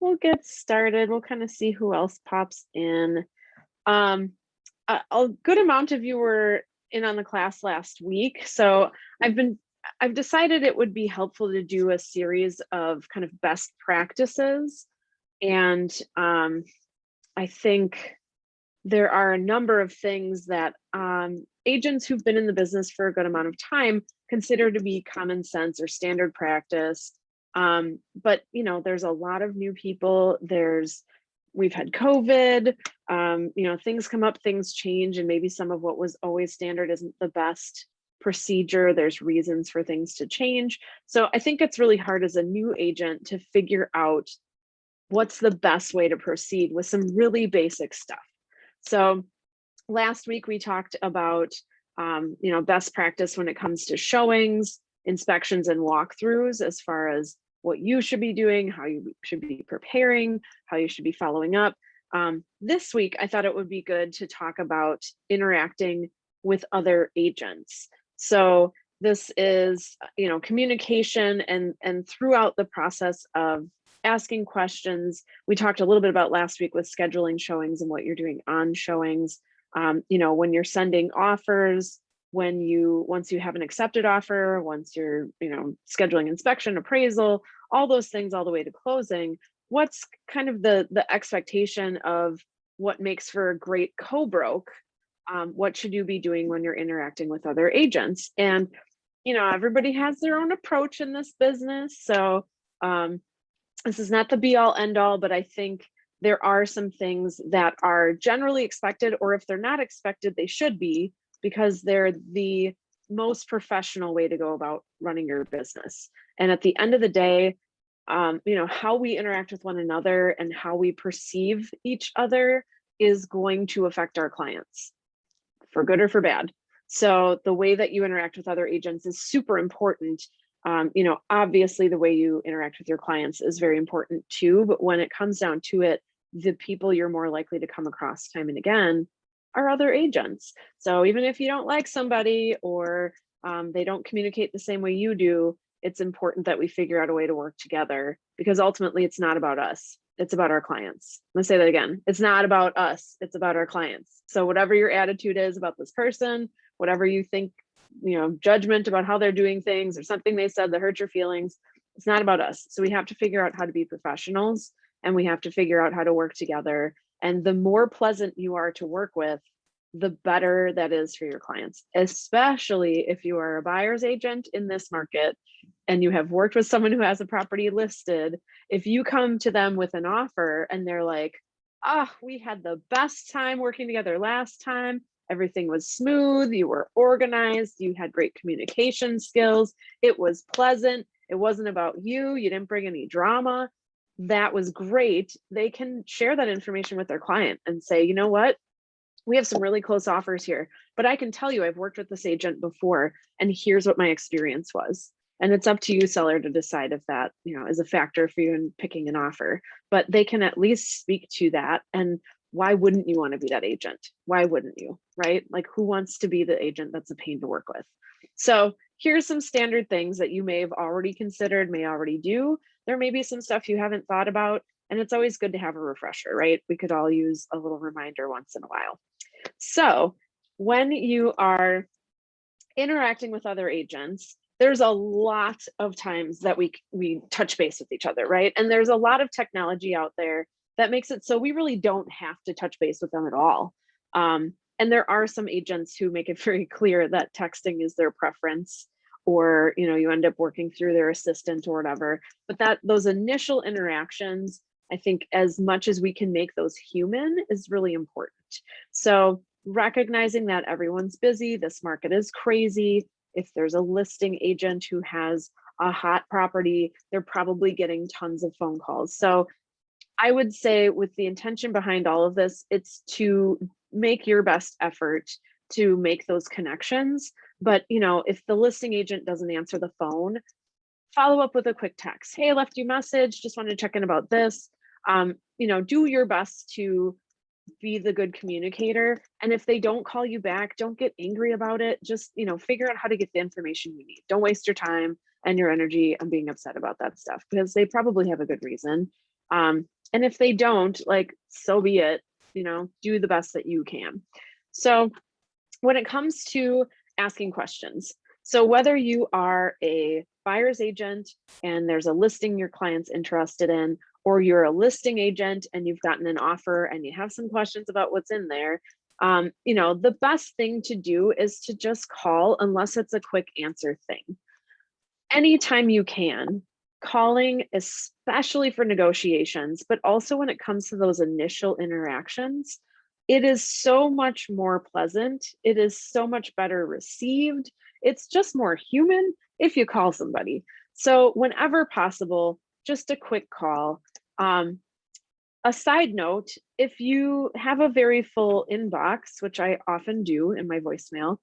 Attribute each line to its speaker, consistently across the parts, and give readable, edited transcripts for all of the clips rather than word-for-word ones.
Speaker 1: we'll get started. We'll kind of see who else pops in. Um, a good amount of you were in on the class last week, so I've decided it would be helpful to do a series of kind of best practices, and I think there are a number of things that agents who've been in the business for a good amount of time consider to be common sense or standard practice. But there's a lot of new people. We've had COVID, things come up, things change, and maybe some of what was always standard isn't the best procedure. There's reasons for things to change. So I think it's really hard as a new agent to figure out what's the best way to proceed with some really basic stuff. So last week we talked about best practice when it comes to showings, inspections, and walkthroughs, as far as what you should be doing, how you should be preparing, how you should be following up. This week, I thought it would be good to talk about interacting with other agents. So this is, communication and throughout the process of asking questions. We talked a little bit about last week with scheduling showings and what you're doing on showings. When you're sending offers, once you have an accepted offer, once you're, scheduling inspection, appraisal, all those things all the way to closing, what's kind of the expectation of what makes for a great co-broke? What should you be doing when you're interacting with other agents? And, everybody has their own approach in this business. So this is not the be all end all, but I think there are some things that are generally expected, or if they're not expected, they should be, because they're the most professional way to go about running your business. And at the end of the day, how we interact with one another and how we perceive each other is going to affect our clients, for good or for bad. So the way that you interact with other agents is super important. Obviously the way you interact with your clients is very important too, but when it comes down to it, the people you're more likely to come across time and again are other agents. So even if you don't like somebody, or they don't communicate the same way you do, it's important that we figure out a way to work together, because ultimately it's not about us. It's about our clients. I'm gonna say that again. It's not about us. It's about our clients. So whatever your attitude is about this person, whatever you think, judgment about how they're doing things or something they said that hurt your feelings, it's not about us. So we have to figure out how to be professionals, and we have to figure out how to work together. And the more pleasant you are to work with, the better that is for your clients, especially if you are a buyer's agent in this market and you have worked with someone who has a property listed. If you come to them with an offer and they're like, we had the best time working together last time. Everything was smooth. You were organized. You had great communication skills. It was pleasant. It wasn't about you. You didn't bring any drama. That was great. They can share that information with their client and say, you know what? We have some really close offers here, but I can tell you I've worked with this agent before, and here's what my experience was. And it's up to you, seller, to decide if that, is a factor for you in picking an offer. But they can at least speak to that. And why wouldn't you want to be that agent? Why wouldn't you, right? Like, who wants to be the agent that's a pain to work with? So here's some standard things that you may have already considered, may already do. There may be some stuff you haven't thought about, and it's always good to have a refresher, right? We could all use a little reminder once in a while. So when you are interacting with other agents, there's a lot of times that we touch base with each other, right? And there's a lot of technology out there that makes it so we really don't have to touch base with them at all. And there are some agents who make it very clear that texting is their preference, or you end up working through their assistant or whatever. But those initial interactions, I think, as much as we can make those human, is really important. So recognizing that everyone's busy, this market is crazy. If there's a listing agent who has a hot property, they're probably getting tons of phone calls. So I would say, with the intention behind all of this, it's to make your best effort to make those connections. But if the listing agent doesn't answer the phone, follow up with a quick text. Hey, I left you a message, just wanted to check in about this. Do your best to be the good communicator. And if they don't call you back, don't get angry about it. Just, figure out how to get the information you need. Don't waste your time and your energy on being upset about that stuff, because they probably have a good reason. And if they don't, like, so be it, do the best that you can. So when it comes to asking questions, so whether you are a buyer's agent and there's a listing your client's interested in, or you're a listing agent and you've gotten an offer and you have some questions about what's in there, the best thing to do is to just call, unless it's a quick answer thing. Anytime you can, calling, especially for negotiations, but also when it comes to those initial interactions, it is so much more pleasant. It is so much better received. It's just more human if you call somebody. So whenever possible, just a quick call. A side note, if you have a very full inbox, which I often do in my voicemail,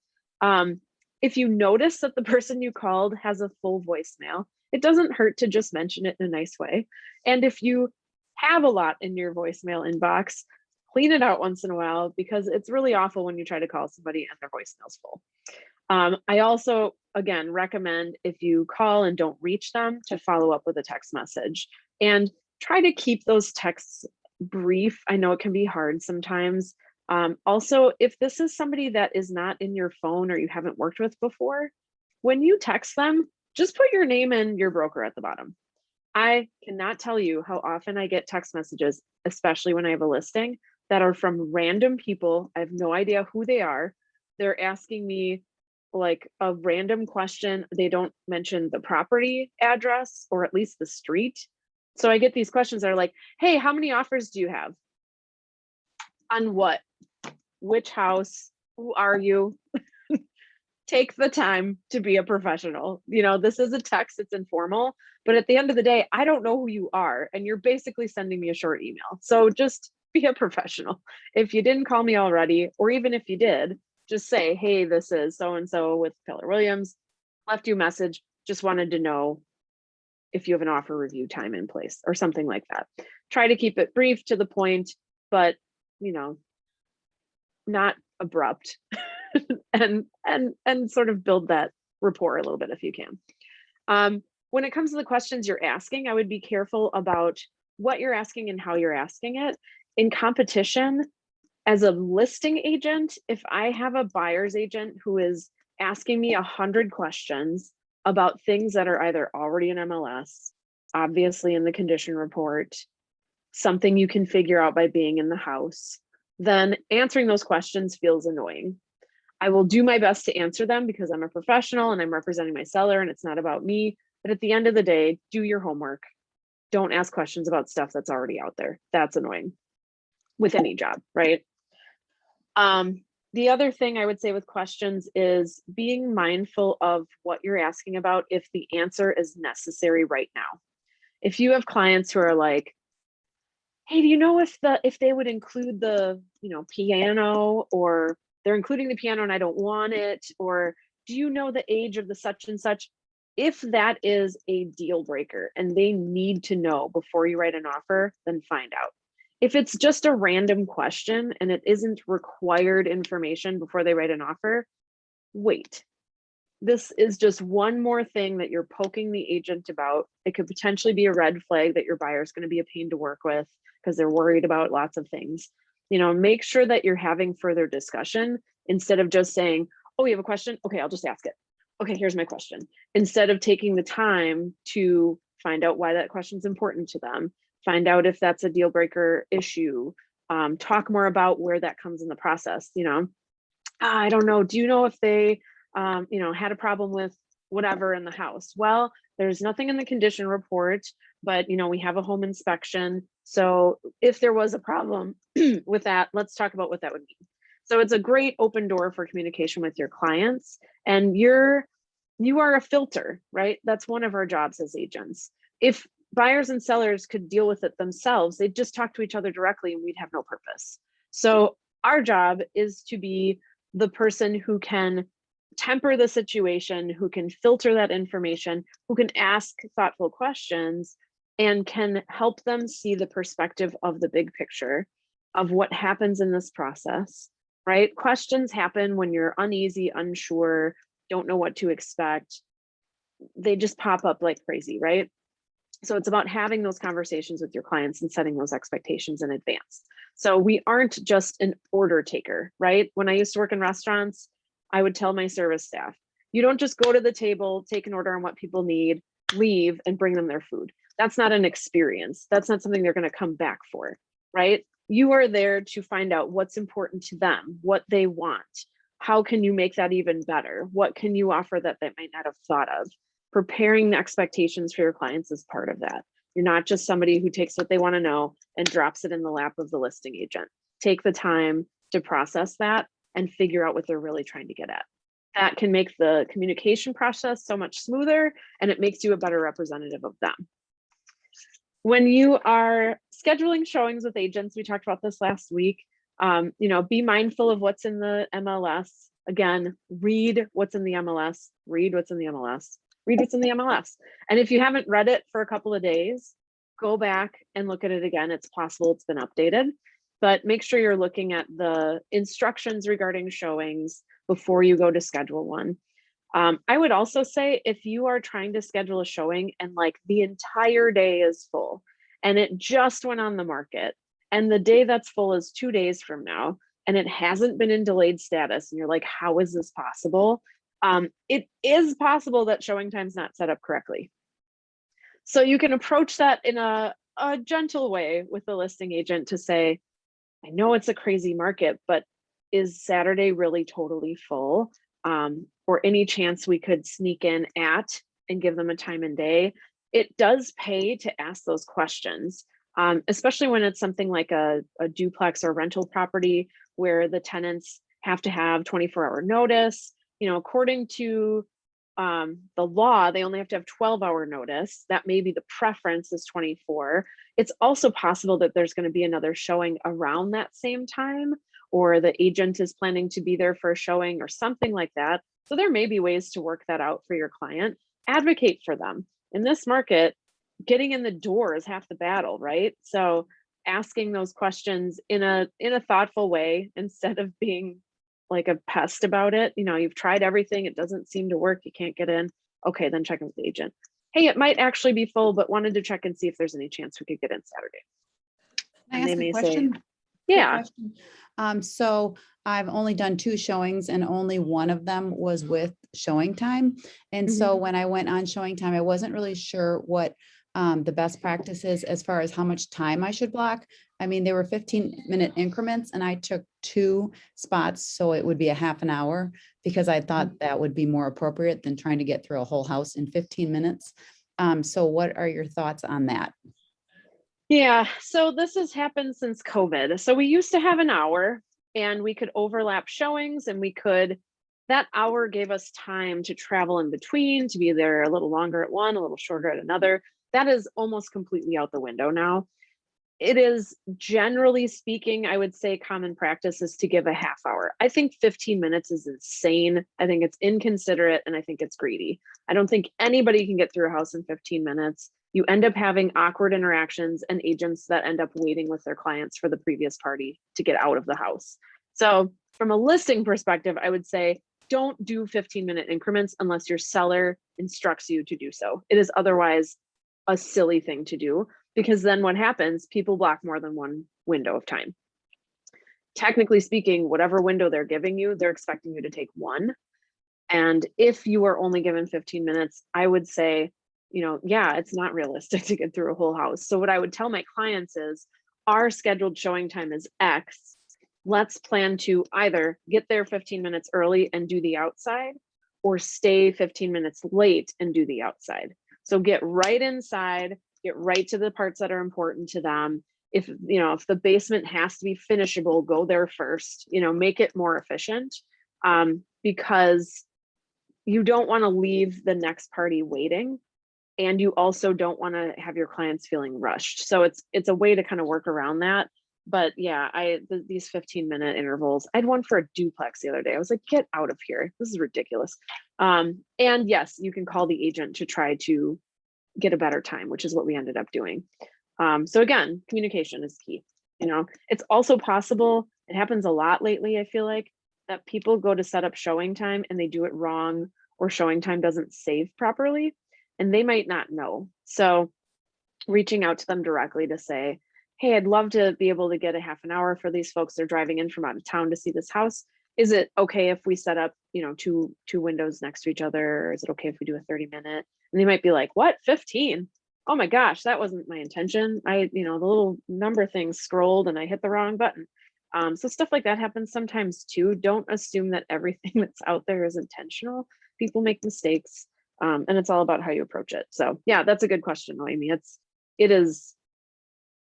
Speaker 1: if you notice that the person you called has a full voicemail, it doesn't hurt to just mention it in a nice way. And if you have a lot in your voicemail inbox, clean it out once in a while, because it's really awful when you try to call somebody and their voicemail's full. I also, again, recommend if you call and don't reach them to follow up with a text message, and try to keep those texts brief. I know it can be hard sometimes. Also, if this is somebody that is not in your phone or you haven't worked with before, when you text them, just put your name and your broker at the bottom. I cannot tell you how often I get text messages, especially when I have a listing, that are from random people. I have no idea who they are. They're asking me like a random question. They don't mention the property address or at least the street. So I get these questions that are like, hey, how many offers do you have? On what? Which house? Who are you? Take the time to be a professional. This is a text, it's informal, but at the end of the day, I don't know who you are, and you're basically sending me a short email. So just be a professional. If you didn't call me already, or even if you did, just say, hey, this is so-and-so with Keller Williams, left you a message, just wanted to know if you have an offer review time in place, or something like that. Try to keep it brief, to the point, but not abrupt. and sort of build that rapport a little bit if you can. When it comes to the questions you're asking, I would be careful about what you're asking and how you're asking it. In competition, as a listing agent, if I have a buyer's agent who is asking me 100 questions about things that are either already in MLS, obviously in the condition report, something you can figure out by being in the house, then answering those questions feels annoying. I will do my best to answer them because I'm a professional and I'm representing my seller and it's not about me. But at the end of the day, do your homework. Don't ask questions about stuff that's already out there. That's annoying with any job, right? The other thing I would say with questions is being mindful of what you're asking about if the answer is necessary right now. If you have clients who are like, hey, do you know if they would include the piano, or they're including the piano and I don't want it, or do you know the age of the such and such? If that is a deal breaker and they need to know before you write an offer, then find out. If it's just a random question and it isn't required information before they write an offer, wait. This is just one more thing that you're poking the agent about. It could potentially be a red flag that your buyer is going to be a pain to work with because they're worried about lots of things. Make sure that you're having further discussion instead of just saying, oh, you have a question? Okay, I'll just ask it. Okay, here's my question. Instead of taking the time to find out why that question is important to them, find out if that's a deal breaker issue, talk more about where that comes in the process. I don't know. Do you know if they had a problem with whatever in the house? Well, there's nothing in the condition report, but we have a home inspection. So if there was a problem with that, let's talk about what that would mean. So it's a great open door for communication with your clients, and you are a filter, right? That's one of our jobs as agents. If buyers and sellers could deal with it themselves, they'd just talk to each other directly and we'd have no purpose. So our job is to be the person who can temper the situation, who can filter that information, who can ask thoughtful questions, and can help them see the perspective of the big picture of what happens in this process, right? Questions happen when you're uneasy, unsure, don't know what to expect. They just pop up like crazy, right? So it's about having those conversations with your clients and setting those expectations in advance. So we aren't just an order taker, right? When I used to work in restaurants, I would tell my service staff, you don't just go to the table, take an order on what people need, leave, and bring them their food. That's not an experience. That's not something they're going to come back for, right? You are there to find out what's important to them, what they want. How can you make that even better? What can you offer that they might not have thought of? Preparing the expectations for your clients is part of that. You're not just somebody who takes what they want to know and drops it in the lap of the listing agent. Take the time to process that and figure out what they're really trying to get at. That can make the communication process so much smoother, and it makes you a better representative of them. When you are scheduling showings with agents, we talked about this last week, be mindful of what's in the MLS. Again, read what's in the MLS, read what's in the MLS, read what's in the MLS. And if you haven't read it for a couple of days, go back and look at it again. It's possible it's been updated, but make sure you're looking at the instructions regarding showings before you go to schedule one. I would also say if you are trying to schedule a showing and like the entire day is full and it just went on the market and the day that's full is 2 days from now and it hasn't been in delayed status and you're like, how is this possible? It is possible that showing time's not set up correctly. So you can approach that in a gentle way with the listing agent to say, I know it's a crazy market, but is Saturday really totally full? Or any chance we could sneak in at and give them a time and day? It does pay to ask those questions, especially when it's something like a duplex or rental property where the tenants have to have 24-hour notice. According to the law, they only have to have 12-hour notice. That may be the preference is 24. It's also possible that there's going to be another showing around that same time, or the agent is planning to be there for a showing or something like that. So there may be ways to work that out for your client. Advocate for them. In this market, getting in the door is half the battle, right? So asking those questions in a thoughtful way instead of being like a pest about it. You've tried everything, it doesn't seem to work, you can't get in. Okay, then check in with the agent. Hey, it might actually be full, but wanted to check and see if there's any chance we could get in Saturday.
Speaker 2: Can I
Speaker 1: And they
Speaker 2: ask a
Speaker 1: may
Speaker 2: question?
Speaker 1: say, yeah.
Speaker 2: So I've only done 2 showings and only one of them was with showing time. And so when I went on showing time, I wasn't really sure what the best practice is as far as how much time I should block. I mean, they were 15-minute increments and I took 2 spots. So it would be a half an hour because I thought that would be more appropriate than trying to get through a whole house in 15 minutes. So what are your thoughts on that?
Speaker 1: Yeah, so this has happened since COVID. So we used to have an hour and we could overlap showings and that hour gave us time to travel in between, to be there a little longer at one, a little shorter at another. That is almost completely out the window now. It is, generally speaking, I would say common practice is to give a half hour. I think 15 minutes is insane. I think it's inconsiderate and I think it's greedy. I don't think anybody can get through a house in 15 minutes. You end up having awkward interactions and agents that end up waiting with their clients for the previous party to get out of the house. So from a listing perspective, I would say don't do 15-minute increments unless your seller instructs you to do so. It is otherwise a silly thing to do, because then what happens, people block more than one window of time. Technically speaking, whatever window they're giving you, they're expecting you to take one. And if you are only given 15 minutes, I would say, yeah, it's not realistic to get through a whole house. So what I would tell my clients is our scheduled showing time is X. Let's plan to either get there 15 minutes early and do the outside, or stay 15 minutes late and do the outside. So get right inside, get right to the parts that are important to them. If the basement has to be finishable, go there first, make it more efficient, because you don't want to leave the next party waiting. And you also don't want to have your clients feeling rushed. So it's a way to kind of work around that. But yeah, these 15-minute intervals, I had one for a duplex the other day. I was like, get out of here. This is ridiculous. And yes, you can call the agent to try to get a better time, which is what we ended up doing. So again, communication is key. It's also possible, it happens a lot lately, I feel like, that people go to set up showing time and they do it wrong, or showing time doesn't save properly, and they might not know. So reaching out to them directly to say, hey, I'd love to be able to get a half an hour for these folks. They're driving in from out of town to see this house. Is it okay if we set up, two windows next to each other? Or is it okay if we do a 30-minute? And they might be like, what, 15? Oh my gosh, that wasn't my intention. The little number thing scrolled and I hit the wrong button. So stuff like that happens sometimes too. Don't assume that everything that's out there is intentional. People make mistakes, and it's all about how you approach it. So yeah, that's a good question, Amy. It is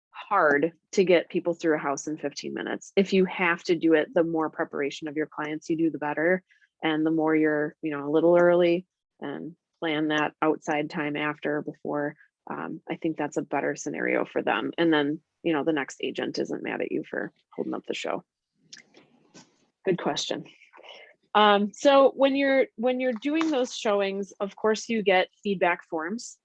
Speaker 1: hard to get people through a house in 15 minutes. If you have to do it, the more preparation of your clients you do, the better. And the more you're, a little early and plan that outside time after, before, I think that's a better scenario for them. And then, the next agent isn't mad at you for holding up the show. Good question. So when you're doing those showings, of course, you get feedback forms.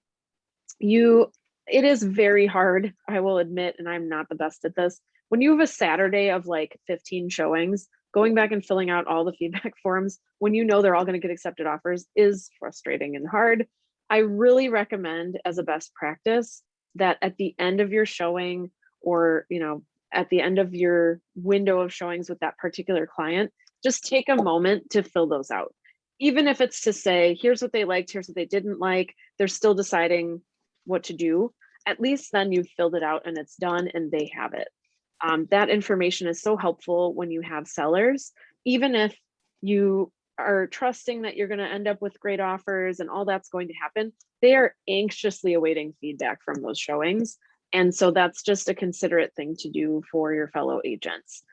Speaker 1: It is very hard, I will admit, and I'm not the best at this. When you have a Saturday of like 15 showings, going back and filling out all the feedback forms when they're all going to get accepted offers is frustrating and hard. I really recommend, as a best practice, that at the end of your showing, or at the end of your window of showings with that particular client, just take a moment to fill those out. Even if it's to say, here's what they liked, here's what they didn't like, they're still deciding what to do. At least then you've filled it out and it's done and they have it. That information is so helpful when you have sellers, even if you are trusting that you're going to end up with great offers and all that's going to happen. They are anxiously awaiting feedback from those showings. And so that's just a considerate thing to do for your fellow agents.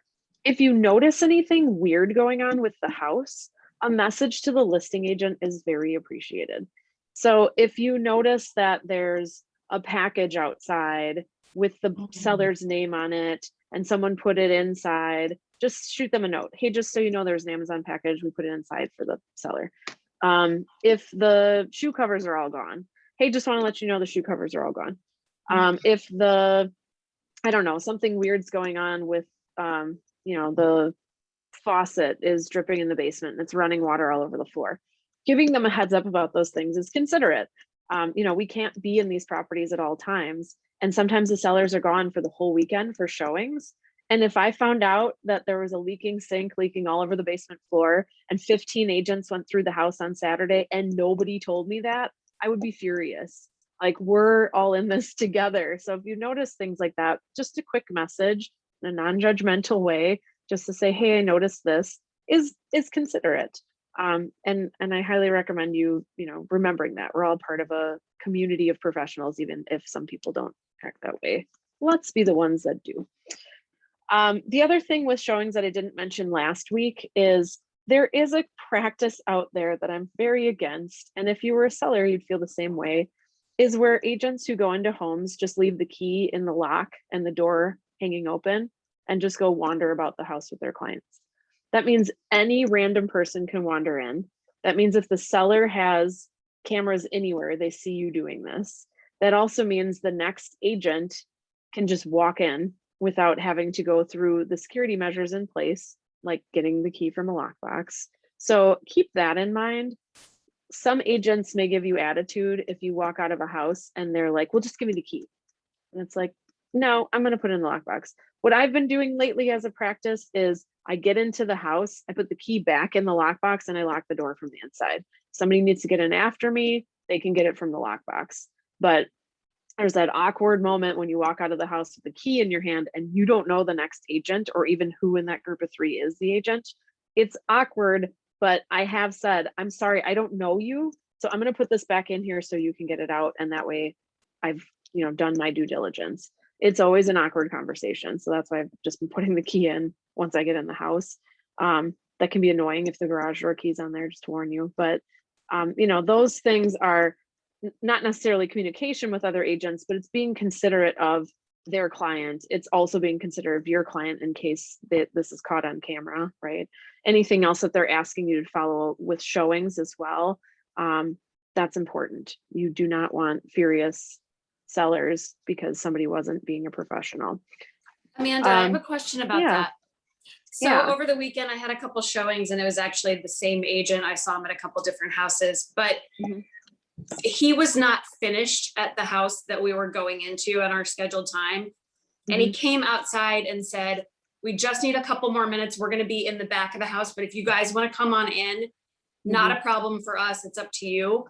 Speaker 1: If you notice anything weird going on with the house, a message to the listing agent is very appreciated. So if you notice that there's a package outside with the seller's name on it and someone put it inside, just shoot them a note. Hey, just so you know, there's an Amazon package. We put it inside for the seller. If the shoe covers are all gone, hey, just want to let you know the shoe covers are all gone. If something weird's going on with, the faucet is dripping in the basement and it's running water all over the floor, giving them a heads up about those things is considerate. We can't be in these properties at all times. And sometimes the sellers are gone for the whole weekend for showings. And if I found out that there was a leaking sink leaking all over the basement floor and 15 agents went through the house on Saturday and nobody told me that, I would be furious. Like, we're all in this together. So if you notice things like that, just a quick message in a non-judgmental way, just to say, hey, I noticed this, is considerate. And I highly recommend you remembering that we're all part of a community of professionals, even if some people don't act that way. Let's be the ones that do. The other thing with showings that I didn't mention last week is there is a practice out there that I'm very against. And if you were a seller, you'd feel the same way, is where agents who go into homes just leave the key in the lock and the door hanging open and just go wander about the house with their clients. That means any random person can wander in. That means if the seller has cameras anywhere, they see you doing this. That also means the next agent can just walk in without having to go through the security measures in place, like getting the key from a lockbox. So keep that in mind. Some agents may give you attitude if you walk out of a house and they're like, well, just give me the key. And it's like, no, I'm going to put it in the lockbox. What I've been doing lately as a practice is I get into the house, I put the key back in the lockbox, and I lock the door from the inside. Somebody needs to get in after me, they can get it from the lockbox. But there's that awkward moment when you walk out of the house with the key in your hand and you don't know the next agent or even who in that group of three is the agent. It's awkward, but I have said, I'm sorry, I don't know you. So I'm going to put this back in here so you can get it out. And that way I've, done my due diligence. It's always an awkward conversation. So that's why I've just been putting the key in once I get in the house. That can be annoying if the garage door key's on there, just to warn you. But, those things are not necessarily communication with other agents, but it's being considerate of their client. It's also being considerate of your client in case this is caught on camera, right? Anything else that they're asking you to follow with showings as well, that's important. You do not want furious sellers because somebody wasn't being a professional.
Speaker 3: Amanda, I have a question about that. So
Speaker 1: Yeah.
Speaker 3: over the weekend, I had a couple showings and it was actually the same agent. I saw him at a couple different houses, but he was not finished at the house that we were going into at our scheduled time. And he came outside and said, we just need a couple more minutes. We're going to be in the back of the house, but if you guys want to come on in, not a problem for us. It's up to you.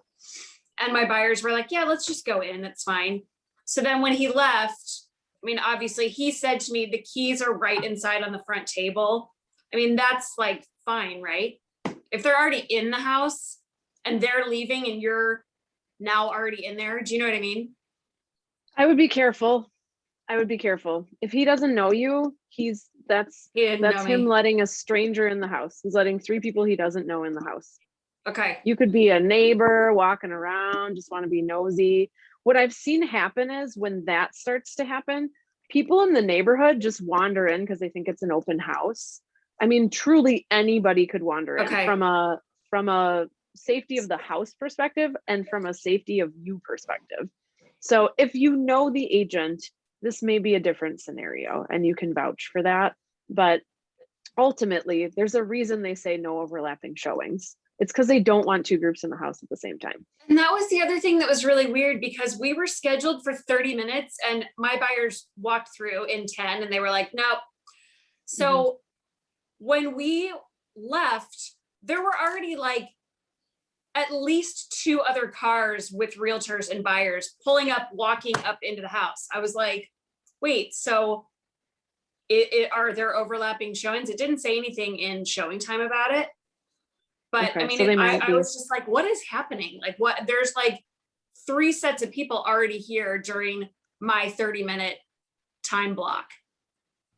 Speaker 3: And my buyers were like, yeah, let's just go in. It's fine. So then when he left, I mean, obviously he said to me, the keys are right inside on the front table. I mean, that's like fine, right? If they're already in the house and they're leaving and you're now already in there, do you know what I mean?
Speaker 1: I would be careful. I would be careful. If he doesn't know you, that's him letting a stranger in the house. He's letting 3 people he doesn't know in the house.
Speaker 3: Okay.
Speaker 1: You could be a neighbor walking around, just want to be nosy. What I've seen happen is when that starts to happen, people in the neighborhood just wander in because they think it's an open house. I mean, truly anybody could wander in from a safety of the house perspective and from a safety of you perspective. So if you know the agent, this may be a different scenario and you can vouch for that. But ultimately, there's a reason they say no overlapping showings. It's because they don't want 2 groups in the house at the same time.
Speaker 3: And that was the other thing that was really weird because we were scheduled for 30 minutes and my buyers walked through in 10 and they were like, nope. So when we left, there were already like at least 2 other cars with realtors and buyers pulling up, walking up into the house. I was like, wait, so are there overlapping showings? It didn't say anything in showing time about it. But
Speaker 1: Okay,
Speaker 3: I mean,
Speaker 1: so
Speaker 3: I was just like, what is happening? Like what, there's like 3 sets of people already here during my 30-minute time block.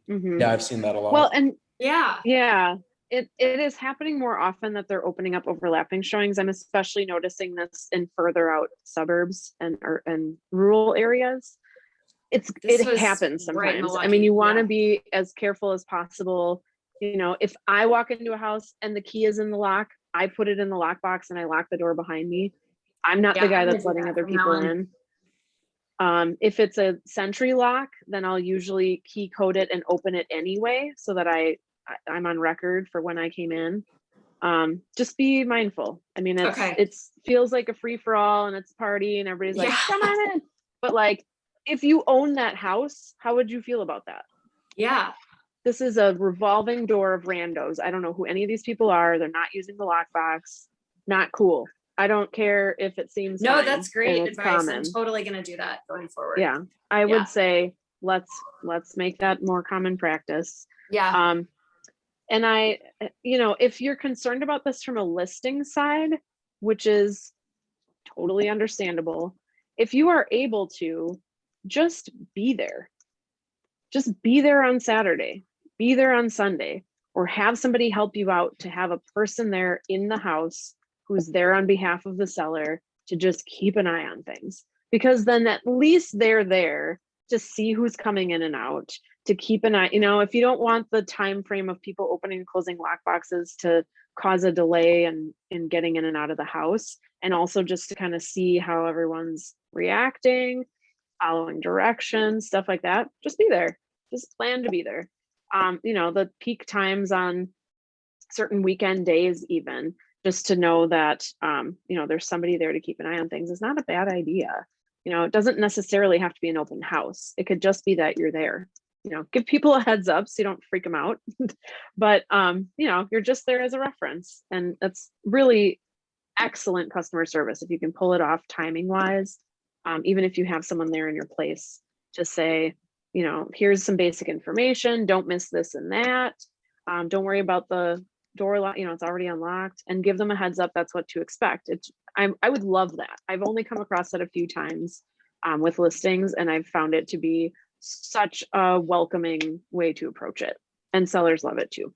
Speaker 4: Yeah, I've seen that a lot.
Speaker 1: Well, and
Speaker 3: yeah,
Speaker 1: it is happening more often that they're opening up overlapping showings. I'm especially noticing this in further out suburbs and rural areas. It happens sometimes. I mean, you want to be as careful as possible. You know, if I walk into a house and the key is in the lock, I put it in the lockbox and I lock the door behind me. I'm not the guy that's letting other people in. If it's a Sentry lock, then I'll usually key code it and open it anyway so that I'm on record for when I came in. Just be mindful. I mean, it feels like a free for all and it's a party and everybody's like, come on in. But like, if you own that house, how would you feel about that?
Speaker 3: Yeah.
Speaker 1: This is a revolving door of randos. I don't know who any of these people are. They're not using the lockbox. Not cool. I don't care if it seems
Speaker 3: no,
Speaker 1: fine
Speaker 3: that's great
Speaker 1: and it's
Speaker 3: advice.
Speaker 1: common.
Speaker 3: I'm totally going to do that going forward.
Speaker 1: Yeah, I would say let's make that more common practice.
Speaker 3: Yeah.
Speaker 1: And I, you know, if you're concerned about this from a listing side, which is totally understandable, if you are able to, just be there. Just be there on Saturday, be there on Sunday, or have somebody help you out to have a person there in the house who's there on behalf of the seller to just keep an eye on things. Because then at least they're there to see who's coming in and out, to keep an eye. You know, if you don't want the time frame of people opening and closing lock boxes to cause a delay in getting in and out of the house, and also just to kind of see how everyone's reacting, following directions, stuff like that, just be there. Just plan to be there. You know, the peak times on certain weekend days, even just to know that, you know, there's somebody there to keep an eye on things is not a bad idea. You know, it doesn't necessarily have to be an open house. It could just be that you're there. You know, give people a heads up so you don't freak them out. But, you know, you're just there as a reference. And that's really excellent customer service if you can pull it off timing wise. Even if you have someone there in your place to say, you know, here's some basic information, don't miss this and that. Don't worry about the door lock, you know, it's already unlocked, and give them a heads up that's what to expect. I would love that. I've only come across it a few times with listings, and I've found it to be such a welcoming way to approach it. And sellers love it too.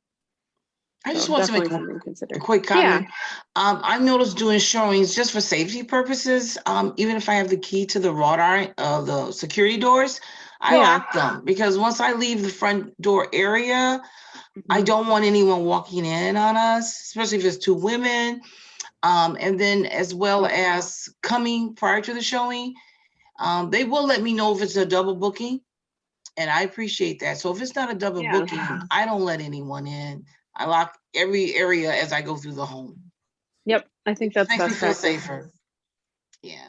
Speaker 5: I just want to make a quick comment. I've noticed doing showings just for safety purposes, even if I have the key to the wrought iron of the security doors, I lock them because once I leave the front door area, I don't want anyone walking in on us, especially if it's 2 women. And then as well as coming prior to the showing, they will let me know if it's a double booking. And I appreciate that. So if it's not a double booking, I don't let anyone in. I lock every area as I go through the home.
Speaker 1: Yep, I think that's
Speaker 5: makes me feel safer. Yeah.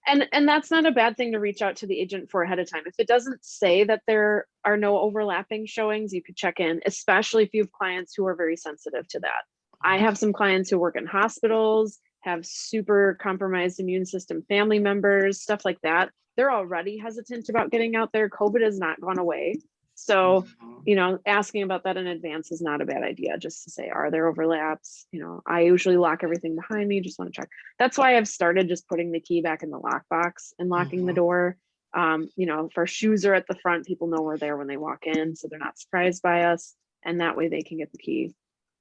Speaker 1: And that's not a bad thing to reach out to the agent for ahead of time. If it doesn't say that there are no overlapping showings, you could check in, especially if you have clients who are very sensitive to that. I have some clients who work in hospitals, have super compromised immune system family members, stuff like that. They're already hesitant about getting out there. COVID has not gone away. So, you know, asking about that in advance is not a bad idea, just to say, are there overlaps? You know, I usually lock everything behind me, just want to check. That's why I've started just putting the key back in the lockbox and locking the door. You know, if our shoes are at the front, people know we're there when they walk in, so they're not surprised by us. And that way they can get the key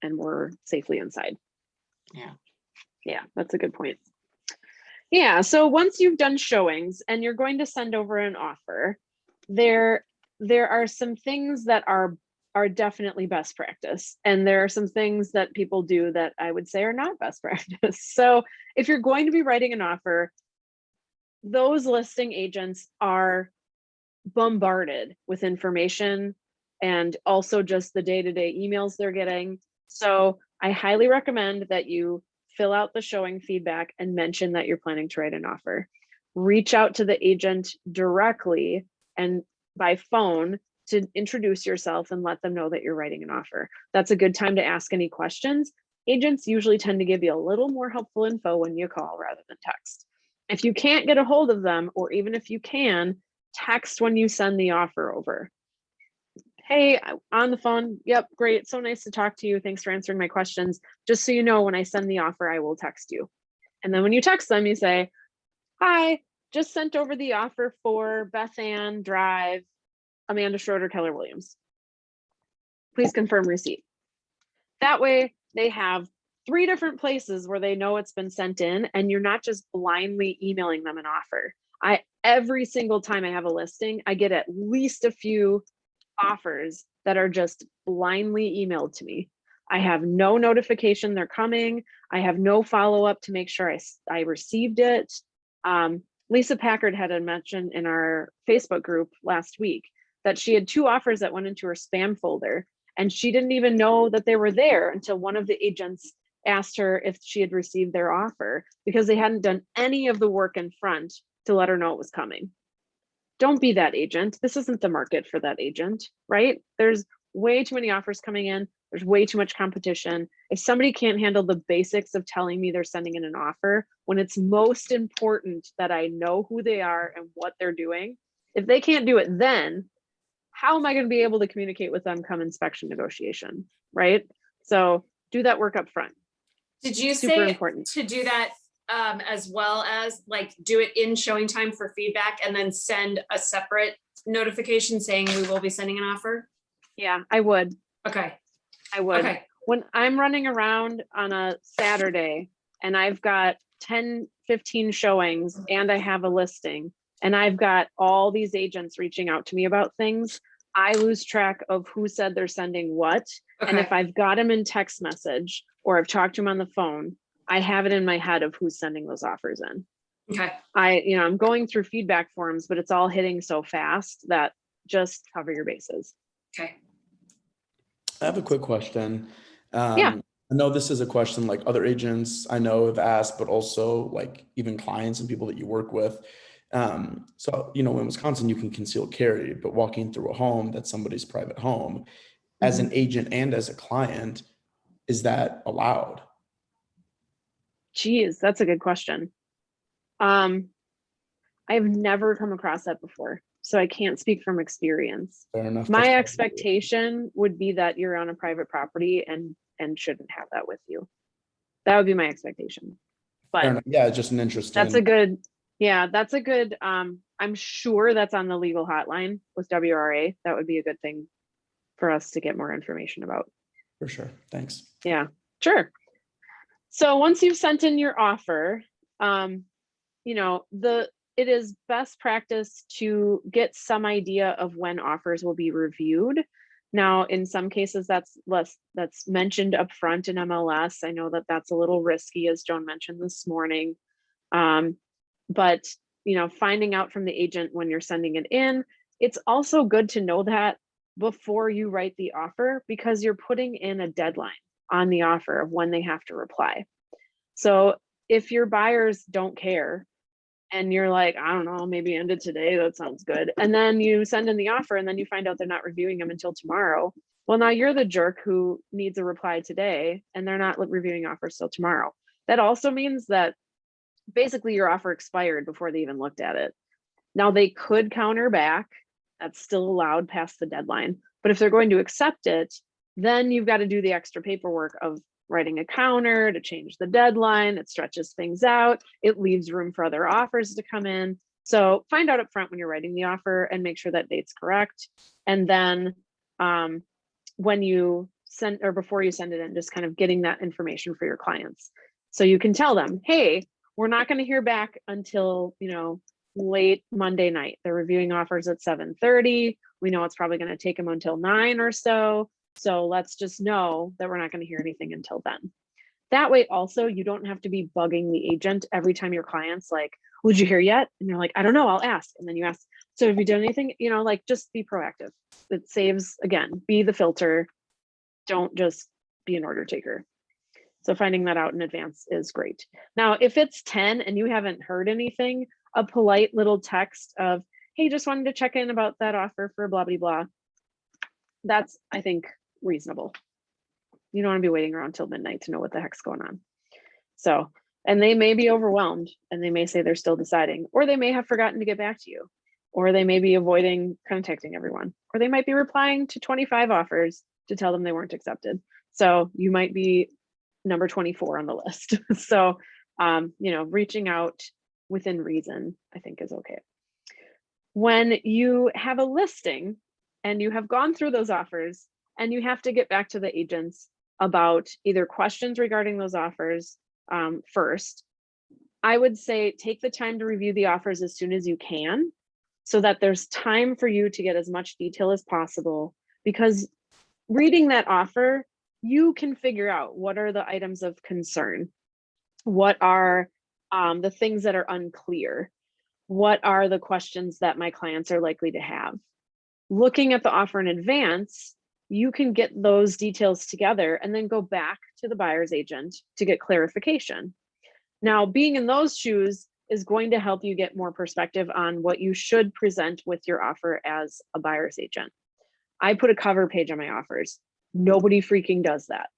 Speaker 1: and we're safely inside.
Speaker 5: Yeah.
Speaker 1: Yeah, that's a good point. Yeah, so once you've done showings and you're going to send over an offer, there are some things that are definitely best practice, and there are some things that people do that I would say are not best practice. So if you're going to be writing an offer, those listing agents are bombarded with information and also just the day-to-day emails they're getting. So I highly recommend that you fill out the showing feedback and mention that you're planning to write an offer. Reach out to the agent directly and by phone to introduce yourself and let them know that you're writing an offer. That's a good time to ask any questions. Agents usually tend to give you a little more helpful info when you call rather than text. If you can't get a hold of them, or even if you can, text when you send the offer over. Hey, on the phone. Yep, great. So nice to talk to you. Thanks for answering my questions. Just so you know, when I send the offer, I will text you. And then when you text them, you say, hi, just sent over the offer for Beth Ann Drive, Amanda Schroder, Keller Williams. Please confirm receipt. That way they have 3 different places where they know it's been sent in, and you're not just blindly emailing them an offer. Every single time I have a listing, I get at least a few offers that are just blindly emailed to me. I have no notification they're coming. I have no follow-up to make sure I received it. Lisa Packard had a mention in our Facebook group last week that she had 2 offers that went into her spam folder, and she didn't even know that they were there until one of the agents asked her if she had received their offer, because they hadn't done any of the work in front to let her know it was coming. Don't be that agent. This isn't the market for that agent, right? There's way too many offers coming in. There's way too much competition. If somebody can't handle the basics of telling me they're sending in an offer, when it's most important that I know who they are and what they're doing, if they can't do it then, how am I going to be able to communicate with them come inspection negotiation, right? So do that work up front.
Speaker 3: Did you
Speaker 1: Super
Speaker 3: say
Speaker 1: important
Speaker 3: to do that as well as like do it in showing time for feedback and then send a separate notification saying we will be sending an offer?
Speaker 1: Yeah, I would.
Speaker 3: Okay.
Speaker 1: I would.
Speaker 3: Okay.
Speaker 1: When I'm running around on a Saturday and I've got 10, 15 showings and I have a listing and I've got all these agents reaching out to me about things, I lose track of who said they're sending what.
Speaker 3: Okay.
Speaker 1: And if I've got them in text message or I've talked to them on the phone, I have it in my head of who's sending those offers in.
Speaker 3: Okay.
Speaker 1: I'm going through feedback forms, but it's all hitting so fast that just cover your bases.
Speaker 3: Okay.
Speaker 4: I have a quick question.
Speaker 1: Yeah.
Speaker 4: I know this is a question like other agents I know have asked, but also like even clients and people that you work with. So, you know, in Wisconsin, you can conceal carry, but walking through a home that's somebody's private home, as an agent and as a client, is that allowed?
Speaker 1: Geez, that's a good question. I've never come across that before, so I can't speak from experience.
Speaker 4: Fair enough.
Speaker 1: My expectation would be that you're on a private property and shouldn't have that with you. That would be my expectation. But
Speaker 4: yeah, just an interesting.
Speaker 1: That's a good, yeah, that's a good, I'm sure that's on the legal hotline with WRA. That would be a good thing for us to get more information about.
Speaker 4: For sure. Thanks.
Speaker 1: Yeah, sure. So once you've sent in your offer, you know, it is best practice to get some idea of when offers will be reviewed. Now, in some cases, that's mentioned up front in MLS. I know that that's a little risky, as Joan mentioned this morning. But, you know, finding out from the agent when you're sending it in, it's also good to know that before you write the offer, because you're putting in a deadline on the offer of when they have to reply. So if your buyers don't care and you're like, I don't know, maybe end it today, that sounds good. And then you send in the offer and then you find out they're not reviewing them until tomorrow. Well, now you're the jerk who needs a reply today and they're not reviewing offers till tomorrow. That also means that basically your offer expired before they even looked at it. Now they could counter back, that's still allowed past the deadline. But if they're going to accept it, then you've got to do the extra paperwork of writing a counter to change the deadline. It stretches things out. It leaves room for other offers to come in. So find out up front when you're writing the offer and make sure that date's correct. And then when you send, or before you send it in, just kind of getting that information for your clients. So you can tell them, hey, we're not going to hear back until, late Monday night. They're reviewing offers at 7:30. We know it's probably going to take them until 9 or so. So let's just know that we're not going to hear anything until then. That way also, you don't have to be bugging the agent every time your client's like, well, did you hear yet? And you're like, I don't know, I'll ask. And then you ask, so have you done anything? Just be proactive. It saves, again, be the filter. Don't just be an order taker. So finding that out in advance is great. Now, if it's 10 and you haven't heard anything, a polite little text of, hey, just wanted to check in about that offer for blah, blah, blah. That's, I think, reasonable. You don't want to be waiting around till midnight to know what the heck's going on. So, and they may be overwhelmed and they may say they're still deciding, or they may have forgotten to get back to you, or they may be avoiding contacting everyone, or they might be replying to 25 offers to tell them they weren't accepted. So you might be number 24 on the list. So, reaching out within reason, I think, is okay. When you have a listing and you have gone through those offers and you have to get back to the agents about either questions regarding those offers first, I would say take the time to review the offers as soon as you can so that there's time for you to get as much detail as possible, because reading that offer, you can figure out what are the items of concern, what are the things that are unclear, what are the questions that my clients are likely to have. Looking at the offer in advance, you can get those details together and then go back to the buyer's agent to get clarification. Now, being in those shoes is going to help you get more perspective on what you should present with your offer as a buyer's agent. I put a cover page on my offers. Nobody freaking does that.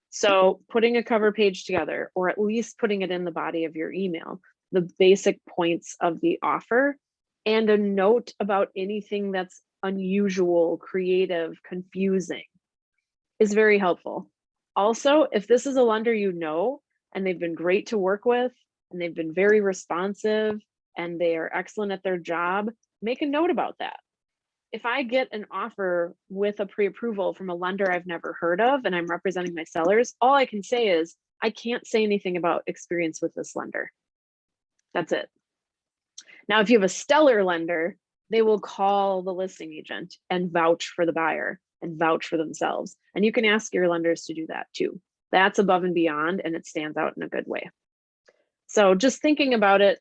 Speaker 1: So putting a cover page together, or at least putting it in the body of your email, the basic points of the offer, and a note about anything that's unusual, creative, confusing, is very helpful. Also, if this is a lender and they've been great to work with, and they've been very responsive, and they are excellent at their job, make a note about that. If I get an offer with a pre-approval from a lender I've never heard of and I'm representing my sellers, all I can say is, I can't say anything about experience with this lender. That's it. Now, if you have a stellar lender, they will call the listing agent and vouch for the buyer and vouch for themselves. And you can ask your lenders to do that too. That's above and beyond, and it stands out in a good way. So just thinking about it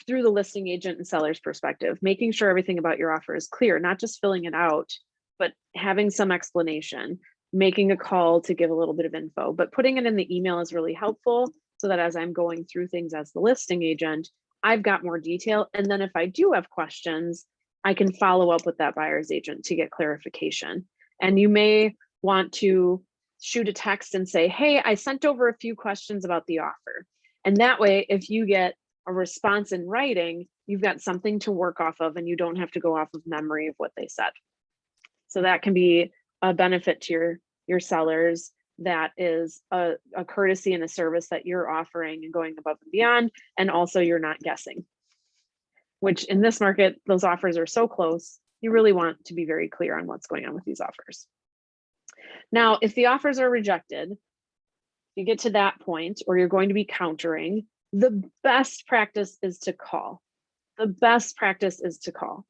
Speaker 1: through the listing agent and seller's perspective, making sure everything about your offer is clear, not just filling it out, but having some explanation, making a call to give a little bit of info, but putting it in the email is really helpful so that as I'm going through things as the listing agent, I've got more detail. And then if I do have questions, I can follow up with that buyer's agent to get clarification. And you may want to shoot a text and say, hey, I sent over a few questions about the offer. And that way, if you get a response in writing, you've got something to work off of and you don't have to go off of memory of what they said. So that can be a benefit to your sellers. That is a courtesy and a service that you're offering and going above and beyond. And also you're not guessing, which in this market, those offers are so close. You really want to be very clear on what's going on with these offers. Now, if the offers are rejected, you get to that point or you're going to be countering, the best practice is to call. The best practice is to call.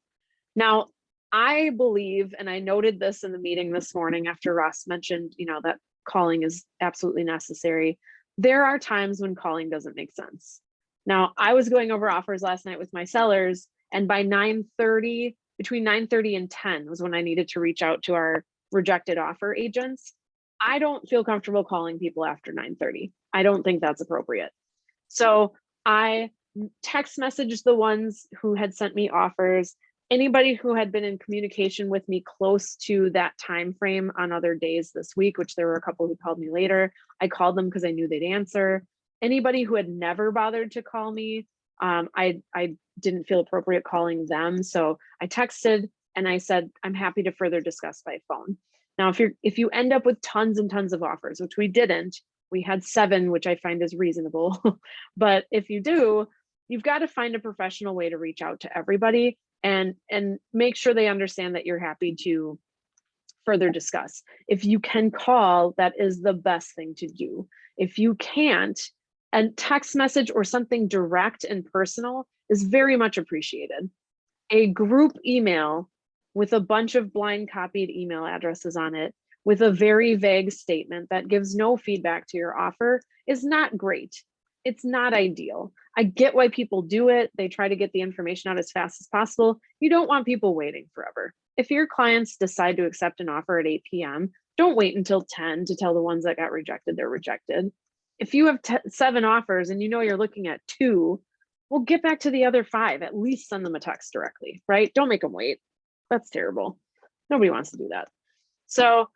Speaker 1: Now, I believe, and I noted this in the meeting this morning after Ross mentioned, that calling is absolutely necessary. There are times when calling doesn't make sense. Now, I was going over offers last night with my sellers, and by 9:30, between 9:30 and 10 was when I needed to reach out to our rejected offer agents. I don't feel comfortable calling people after 9:30. I don't think that's appropriate. So I text messaged the ones who had sent me offers. Anybody who had been in communication with me close to that time frame on other days this week, which there were a couple who called me later, I called them because I knew they'd answer. Anybody who had never bothered to call me, I didn't feel appropriate calling them. So I texted and I said, I'm happy to further discuss by phone. Now, if you end up with tons and tons of offers, which we didn't, we had 7, which I find is reasonable. But if you do, you've got to find a professional way to reach out to everybody and make sure they understand that you're happy to further discuss. If you can call, that is the best thing to do. If you can't, a text message or something direct and personal is very much appreciated. A group email with a bunch of blind copied email addresses on it with a very vague statement that gives no feedback to your offer is not great. It's not ideal. I get why people do it. They try to get the information out as fast as possible. You don't want people waiting forever. If your clients decide to accept an offer at 8 p.m., don't wait until 10 to tell the ones that got rejected they're rejected. If you have 7 offers and you know you're looking at 2, well, get back to the other 5. At least send them a text directly, right? Don't make them wait. That's terrible. Nobody wants to do that. So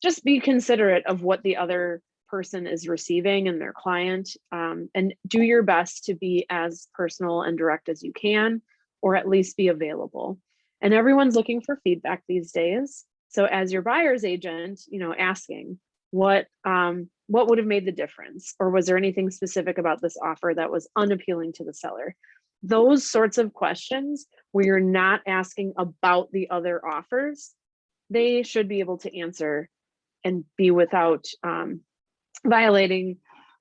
Speaker 1: just be considerate of what the other person is receiving and their client, and do your best to be as personal and direct as you can, or at least be available. And everyone's looking for feedback these days. So as your buyer's agent, asking what would have made the difference, or was there anything specific about this offer that was unappealing to the seller? Those sorts of questions where you're not asking about the other offers, they should be able to answer and be without violating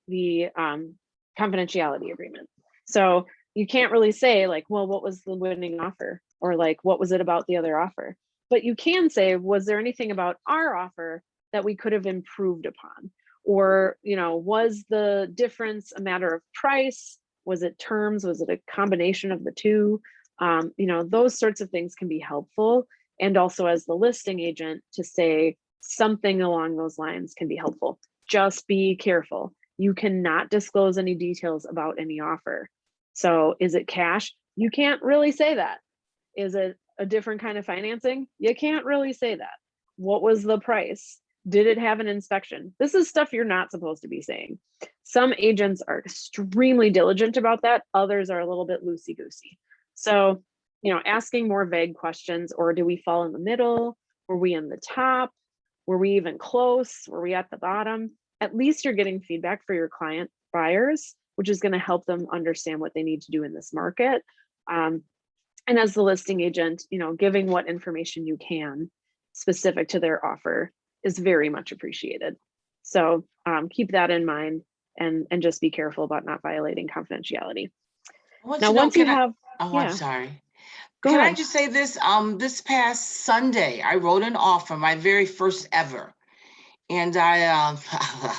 Speaker 1: the confidentiality agreement. So you can't really say like, well, what was the winning offer? Or like, what was it about the other offer? But you can say, was there anything about our offer that we could have improved upon? Or, was the difference a matter of price? Was it terms? Was it a combination of the two? Those sorts of things can be helpful. And also as the listing agent, to say something along those lines can be helpful. Just be careful. You cannot disclose any details about any offer. So is it cash? You can't really say that. Is it a different kind of financing? You can't really say that. What was the price? Did it have an inspection? This is stuff you're not supposed to be saying. Some agents are extremely diligent about that. Others are a little bit loosey-goosey. So, asking more vague questions, or do we fall in the middle? Were we in the top? Were we even close? Were we at the bottom? At least you're getting feedback for your client buyers, which is going to help them understand what they need to do in this market. And as the listing agent, giving what information you can specific to their offer is very much appreciated. So keep that in mind and just be careful about not violating confidentiality. Now, once you have,
Speaker 5: I'm sorry.
Speaker 1: Go
Speaker 5: Can
Speaker 1: ahead.
Speaker 5: I just say this? This past Sunday, I wrote an offer, my very first ever. And I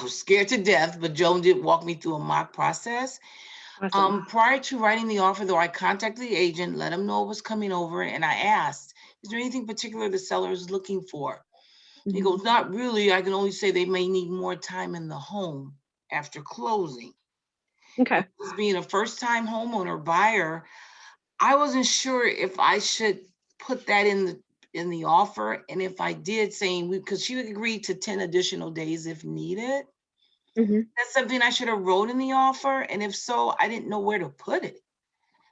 Speaker 5: was scared to death, but Joan did walk me through a mock process.
Speaker 1: Awesome.
Speaker 5: Prior to writing the offer, though, I contacted the agent, let him know it was coming over, and I asked, is there anything particular the seller is looking for? Mm-hmm. He goes, not really. I can only say they may need more time in the home after closing.
Speaker 1: Okay.
Speaker 5: As being a first-time homeowner buyer, I wasn't sure if I should put that in the offer, and if I did, saying because she agreed to 10 additional days if needed. Mm-hmm. That's something I should have wrote in the offer, and if so, I didn't know where to put it.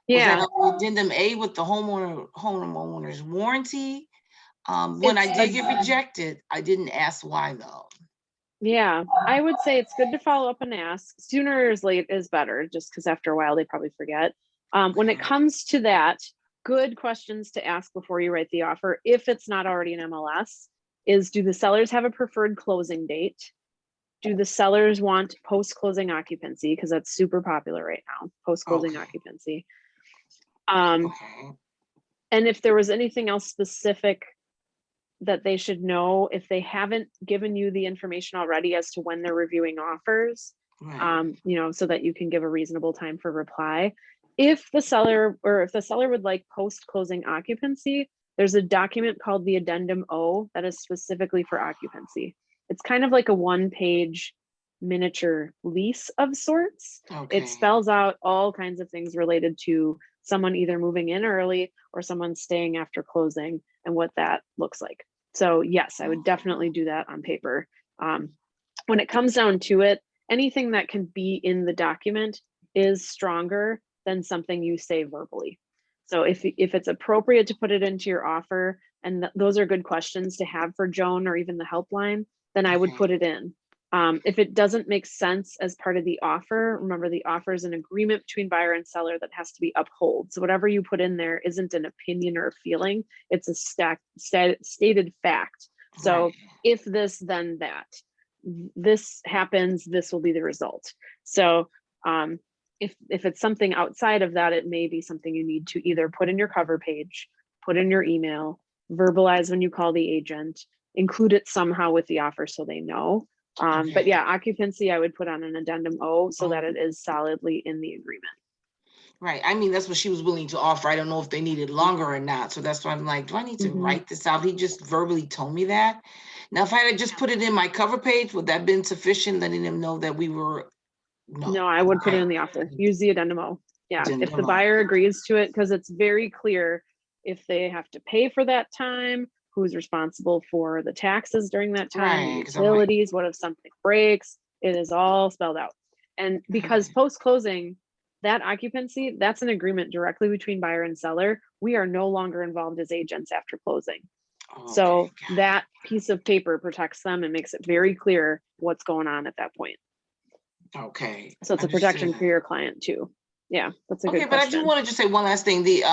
Speaker 1: Yeah.
Speaker 5: Was that addendum A with the homeowner's warranty? When I did get rejected, I didn't ask why though.
Speaker 1: Yeah, I would say it's good to follow up and ask. Sooner is late is better, just because after a while they probably forget. When it comes to that, good questions to ask before you write the offer, if it's not already an MLS, is do the sellers have a preferred closing date? Do the sellers want post-closing occupancy? Because that's super popular right now, post-closing occupancy. And if there was anything else specific that they should know, if they haven't given you the information already as to when they're reviewing offers, so that you can give a reasonable time for reply. If the seller would like post-closing occupancy, there's a document called the Addendum O that is specifically for occupancy. It's kind of like a 1-page miniature lease of sorts.
Speaker 5: Okay.
Speaker 1: It spells out all kinds of things related to someone either moving in early or someone staying after closing and what that looks like. So yes, I would definitely do that on paper. When it comes down to it, anything that can be in the document is stronger than something you say verbally. So if it's appropriate to put it into your offer, and those are good questions to have for Joan or even the helpline, then I would put it in. If it doesn't make sense as part of the offer, remember the offer is an agreement between buyer and seller that has to be upheld. So whatever you put in there isn't an opinion or a feeling, it's a stated fact. So
Speaker 5: Right.
Speaker 1: if this, then that. This happens, this will be the result. So if it's something outside of that, it may be something you need to either put in your cover page, put in your email, verbalize when you call the agent, include it somehow with the offer so they know. But yeah, occupancy, I would put on an addendum O so that it is solidly in the agreement.
Speaker 5: Right. I mean, that's what she was willing to offer. I don't know if they needed longer or not. So that's why I'm like, do I need to write this out? He just verbally told me that. Now, if I had just put it in my cover page, would that have been sufficient, letting them know that we were?
Speaker 1: No, I would put it in the offer. Use the addendum O. Yeah, if the
Speaker 5: Addendum O.
Speaker 1: buyer agrees to it, because it's very clear if they have to pay for that time, who's responsible for the taxes during that time,
Speaker 5: Right, 'cause I'm like-
Speaker 1: utilities, what if something breaks? It is all spelled out. And because post-closing, that occupancy, that's an agreement directly between buyer and seller. We are no longer involved as agents after closing. So
Speaker 5: Okay, got it.
Speaker 1: that piece of paper protects them and makes it very clear what's going on at that point.
Speaker 5: Okay.
Speaker 1: So it's a protection
Speaker 5: understood.
Speaker 1: for your client too. Yeah, that's a
Speaker 5: Okay,
Speaker 1: good
Speaker 5: but I
Speaker 1: question.
Speaker 5: do want to just say one last thing. The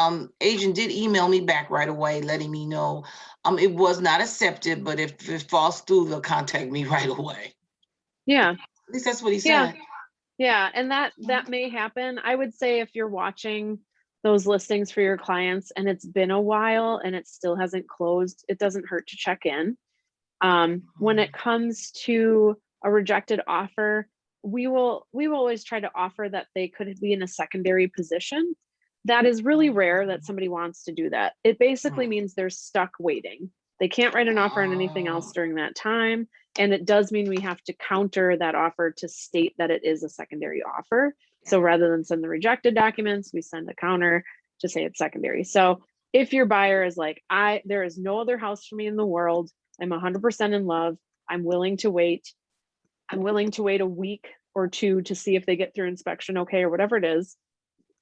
Speaker 5: agent did email me back right away, letting me know it was not accepted, but if it falls through, they'll contact me right away.
Speaker 1: Yeah,
Speaker 5: At least that's what he
Speaker 1: Yeah.
Speaker 5: said.
Speaker 1: yeah, and that may happen. I would say if you're watching those listings for your clients and it's been a while and it still hasn't closed, it doesn't hurt to check in. When it comes to a rejected offer, we will always try to offer that they could be in a secondary position. That is really rare that somebody wants to do that. It basically means they're stuck waiting. They can't write an offer on anything else during that time. And it does mean we have to counter that offer to state that it is a secondary offer. So rather than send the rejected documents, we send a counter to say it's secondary. So if your buyer is like, there is no other house for me in the world, I'm 100% in love, I'm willing to wait a week or two to see if they get through inspection okay, or whatever it is,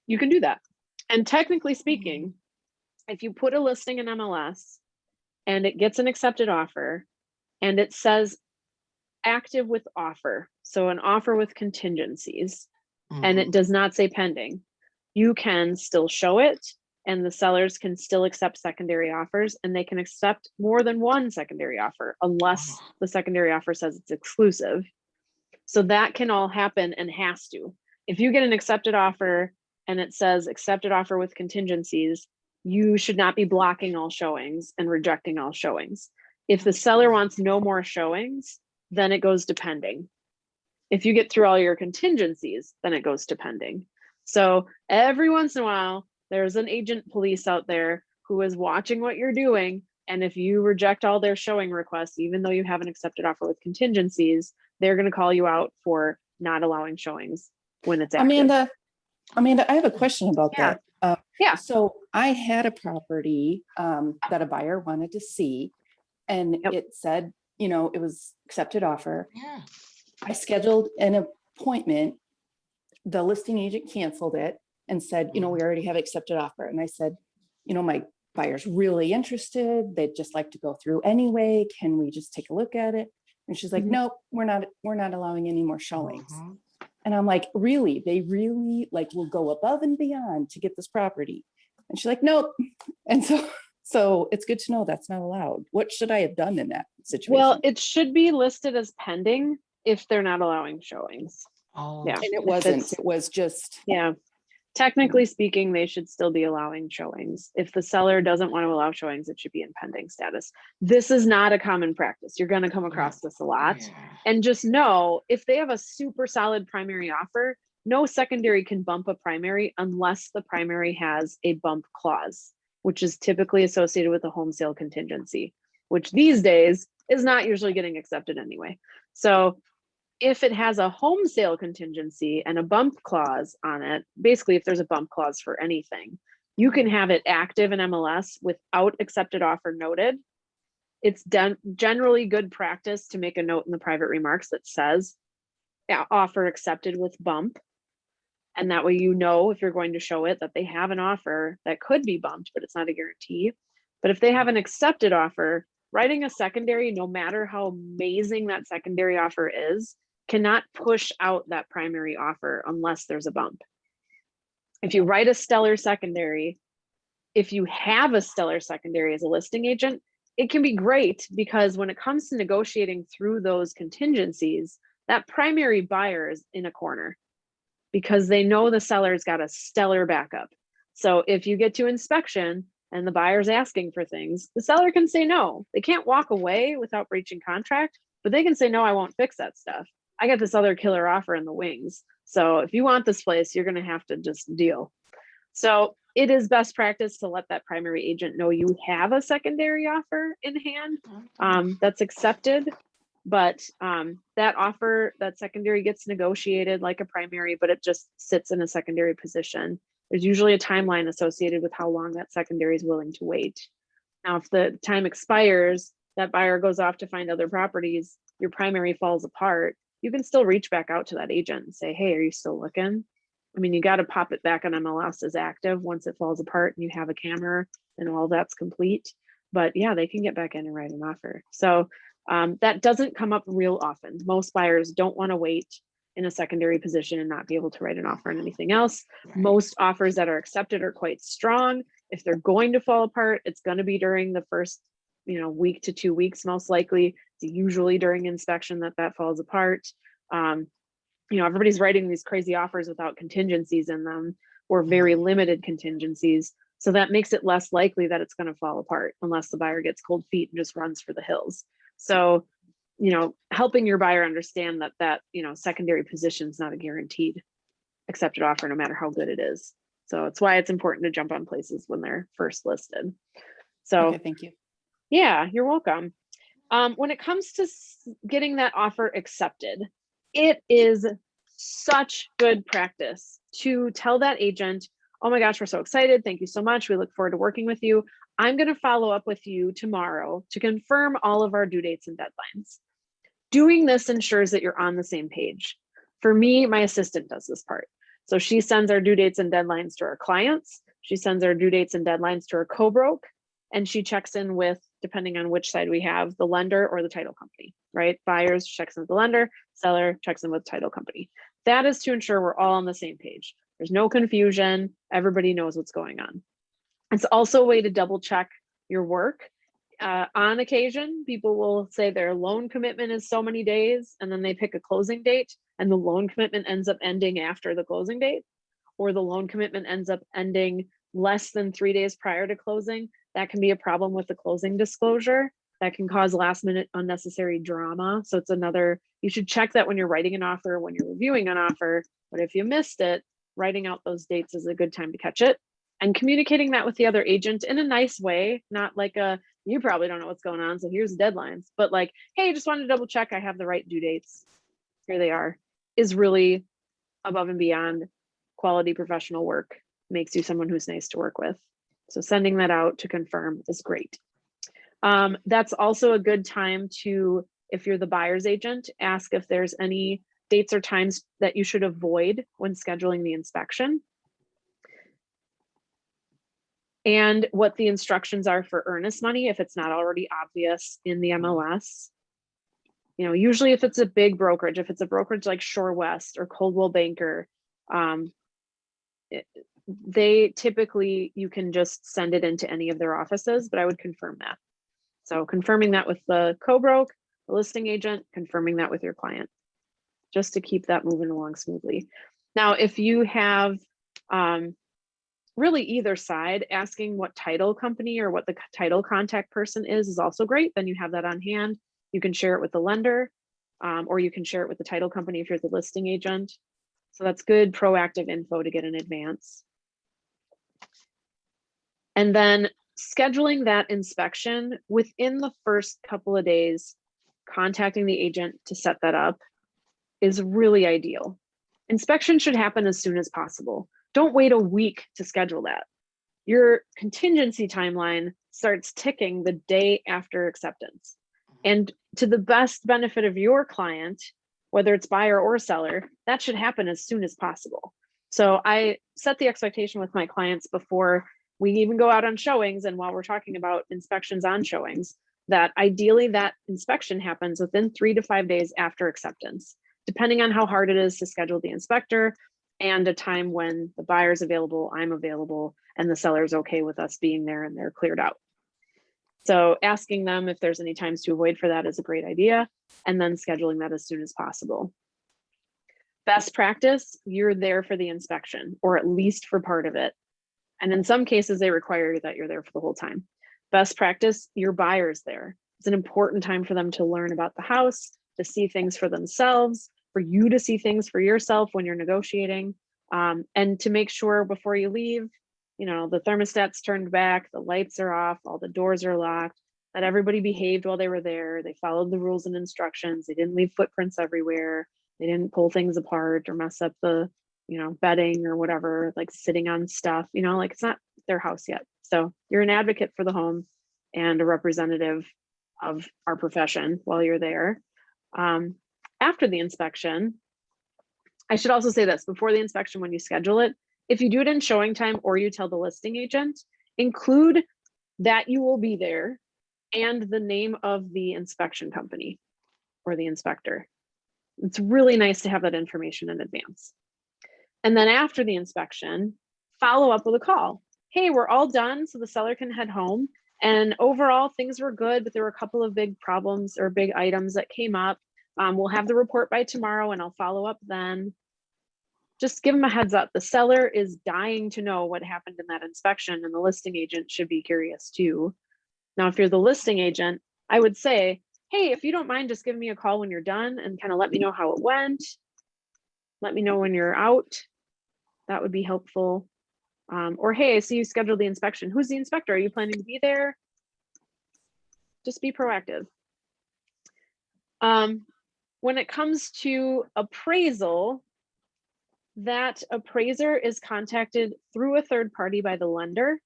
Speaker 1: you can do that. And technically speaking, if you put a listing in MLS and it gets an accepted offer and it says active with offer, so an offer with contingencies, and it does not say pending, you can still show it and the sellers can still accept secondary offers, and they can accept more than one secondary offer unless the secondary offer says it's exclusive. So that can all happen and has to. If you get an accepted offer and it says accepted offer with contingencies, you should not be blocking all showings and rejecting all showings. If the seller wants no more showings, then it goes to pending. If you get through all your contingencies, then it goes to pending. So every once in a while, there's an agent police out there who is watching what you're doing. And if you reject all their showing requests, even though you have an accepted offer with contingencies, they're going to call you out for not allowing showings when it's active.
Speaker 6: Amanda, I have a question about
Speaker 1: Yeah.
Speaker 6: that.
Speaker 1: Yeah.
Speaker 6: So I had a property that a buyer wanted to see, and it said, it was accepted offer.
Speaker 5: Yeah.
Speaker 6: I scheduled an appointment. The listing agent canceled it and said, we already have accepted offer. And I said, my buyer's really interested. They'd just like to go through anyway. Can we just take a look at it? And she's like, nope, we're not allowing any more showings. And I'm like, really? They really will go above and beyond to get this property? And she's like, nope. And so it's good to know that's not allowed. What should I have done in that situation?
Speaker 1: Well, it should be listed as pending if they're not allowing showings.
Speaker 5: Oh,
Speaker 1: Yeah.
Speaker 6: And it wasn't. It was just.
Speaker 1: Yeah. Technically speaking, they should still be allowing showings. If the seller doesn't want to allow showings, it should be in pending status. This is not a common practice. You're going to come across this a lot.
Speaker 5: Yeah.
Speaker 1: And just know, if they have a super solid primary offer, no secondary can bump a primary unless the primary has a bump clause, which is typically associated with a home sale contingency, which these days is not usually getting accepted anyway. So if it has a home sale contingency and a bump clause on it, basically if there's a bump clause for anything, you can have it active in MLS without accepted offer noted. It's generally good practice to make a note in the private remarks that says offer accepted with bump. And that way, you know, if you're going to show it, that they have an offer that could be bumped, but it's not a guarantee. But if they have an accepted offer, writing a secondary, no matter how amazing that secondary offer is, cannot push out that primary offer unless there's a bump. If you write a stellar secondary, if you have a stellar secondary as a listing agent, it can be great because when it comes to negotiating through those contingencies, that primary buyer is in a corner because they know the seller's got a stellar backup. So if you get to inspection and the buyer's asking for things, the seller can say no. They can't walk away without breaching contract, but they can say, no, I won't fix that stuff. I got this other killer offer in the wings. So if you want this place, you're going to have to just deal. So it is best practice to let that primary agent know you have a secondary offer in hand that's accepted. But that offer, that secondary gets negotiated like a primary, but it just sits in a secondary position. There's usually a timeline associated with how long that secondary is willing to wait. Now, if the time expires, that buyer goes off to find other properties, your primary falls apart, you can still reach back out to that agent and say, hey, are you still looking? I mean, you got to pop it back on MLS as active once it falls apart and you have a camera and all that's complete. But yeah, they can get back in and write an offer. So that doesn't come up real often. Most buyers don't want to wait in a secondary position and not be able to write an offer on anything else. Right. Most offers that are accepted are quite strong. If they're going to fall apart, it's going to be during the first, week to 2 weeks, most likely. It's usually during inspection that falls apart. Everybody's writing these crazy offers without contingencies in them or very limited contingencies. So that makes it less likely that it's going to fall apart unless the buyer gets cold feet and just runs for the hills. So, helping your buyer understand that secondary position is not a guaranteed accepted offer, no matter how good it is. So it's why it's important to jump on places when they're first listed. So
Speaker 6: okay, thank you.
Speaker 1: Yeah, you're welcome. When it comes to getting that offer accepted, it is such good practice to tell that agent, oh my gosh, we're so excited. Thank you so much. We look forward to working with you. I'm going to follow up with you tomorrow to confirm all of our due dates and deadlines. Doing this ensures that you're on the same page. For me, my assistant does this part. So she sends our due dates and deadlines to our clients. She sends our due dates and deadlines to our co-broke, and she checks in with, depending on which side we have, the lender or the title company, right? Buyers checks in with the lender, seller checks in with title company. That is to ensure we're all on the same page. There's no confusion. Everybody knows what's going on. It's also a way to double check your work. On occasion, people will say their loan commitment is so many days, and then they pick a closing date, and the loan commitment ends up ending after the closing date, or the loan commitment ends up ending less than 3 days prior to closing. That can be a problem with the closing disclosure. That can cause last minute unnecessary drama. So it's you should check that when you're writing an offer, when you're reviewing an offer. But if you missed it, writing out those dates is a good time to catch it. And communicating that with the other agent in a nice way, not like you probably don't know what's going on, so here's the deadlines, but like, hey, just wanted to double check I have the right due dates. Here they are, is really above and beyond quality professional work, makes you someone who's nice to work with. So sending that out to confirm is great. That's also a good time to, if you're the buyer's agent, ask if there's any dates or times that you should avoid when scheduling the inspection. And what the instructions are for earnest money, if it's not already obvious in the MLS. Usually if it's a big brokerage, if it's a brokerage like Shore West or Coldwell Banker, they typically, you can just send it into any of their offices, but I would confirm that. So confirming that with the co-broke, the listing agent, confirming that with your client, just to keep that moving along smoothly. Now, if you have, really either side, asking what title company or what the title contact person is also great. Then you have that on hand. You can share it with the lender, or you can share it with the title company if you're the listing agent. So that's good proactive info to get in advance. And then scheduling that inspection within the first couple of days, contacting the agent to set that up is really ideal. Inspection should happen as soon as possible. Don't wait a week to schedule that. Your contingency timeline starts ticking the day after acceptance. And to the best benefit of your client, whether it's buyer or seller, that should happen as soon as possible. So I set the expectation with my clients before we even go out on showings, and while we're talking about inspections on showings, that ideally that inspection happens within 3 to 5 days after acceptance, depending on how hard it is to schedule the inspector and a time when the buyer's available, I'm available, and the seller's okay with us being there and they're cleared out. So asking them if there's any times to avoid for that is a great idea, and then scheduling that as soon as possible. Best practice, you're there for the inspection, or at least for part of it. And in some cases, they require that you're there for the whole time. Best practice, your buyer's there. It's an important time for them to learn about the house, to see things for themselves, for you to see things for yourself when you're negotiating, and to make sure before you leave, you know, the thermostat's turned back, the lights are off, all the doors are locked, that everybody behaved while they were there. They followed the rules and instructions. They didn't leave footprints everywhere. They didn't pull things apart or mess up the, you know, bedding or whatever, like sitting on stuff, you know, like it's not their house yet. So you're an advocate for the home and a representative of our profession while you're there. After the inspection, I should also say this, before the inspection, when you schedule it, if you do it in showing time or you tell the listing agent, include that you will be there and the name of the inspection company or the inspector. It's really nice to have that information in advance. And then after the inspection, follow up with a call. Hey, we're all done, so the seller can head home. And overall, things were good, but there were a couple of big problems or big items that came up. We'll have the report by tomorrow and I'll follow up then. Just give them a heads up. The seller is dying to know what happened in that inspection, and the listing agent should be curious too. Now, if you're the listing agent, I would say, hey, if you don't mind, just give me a call when you're done and kind of let me know how it went. Let me know when you're out. That would be helpful. Or, hey, I see you scheduled the inspection. Who's the inspector? Are you planning to be there? Just be proactive. When it comes to appraisal, that appraiser is contacted through a third party by the lender,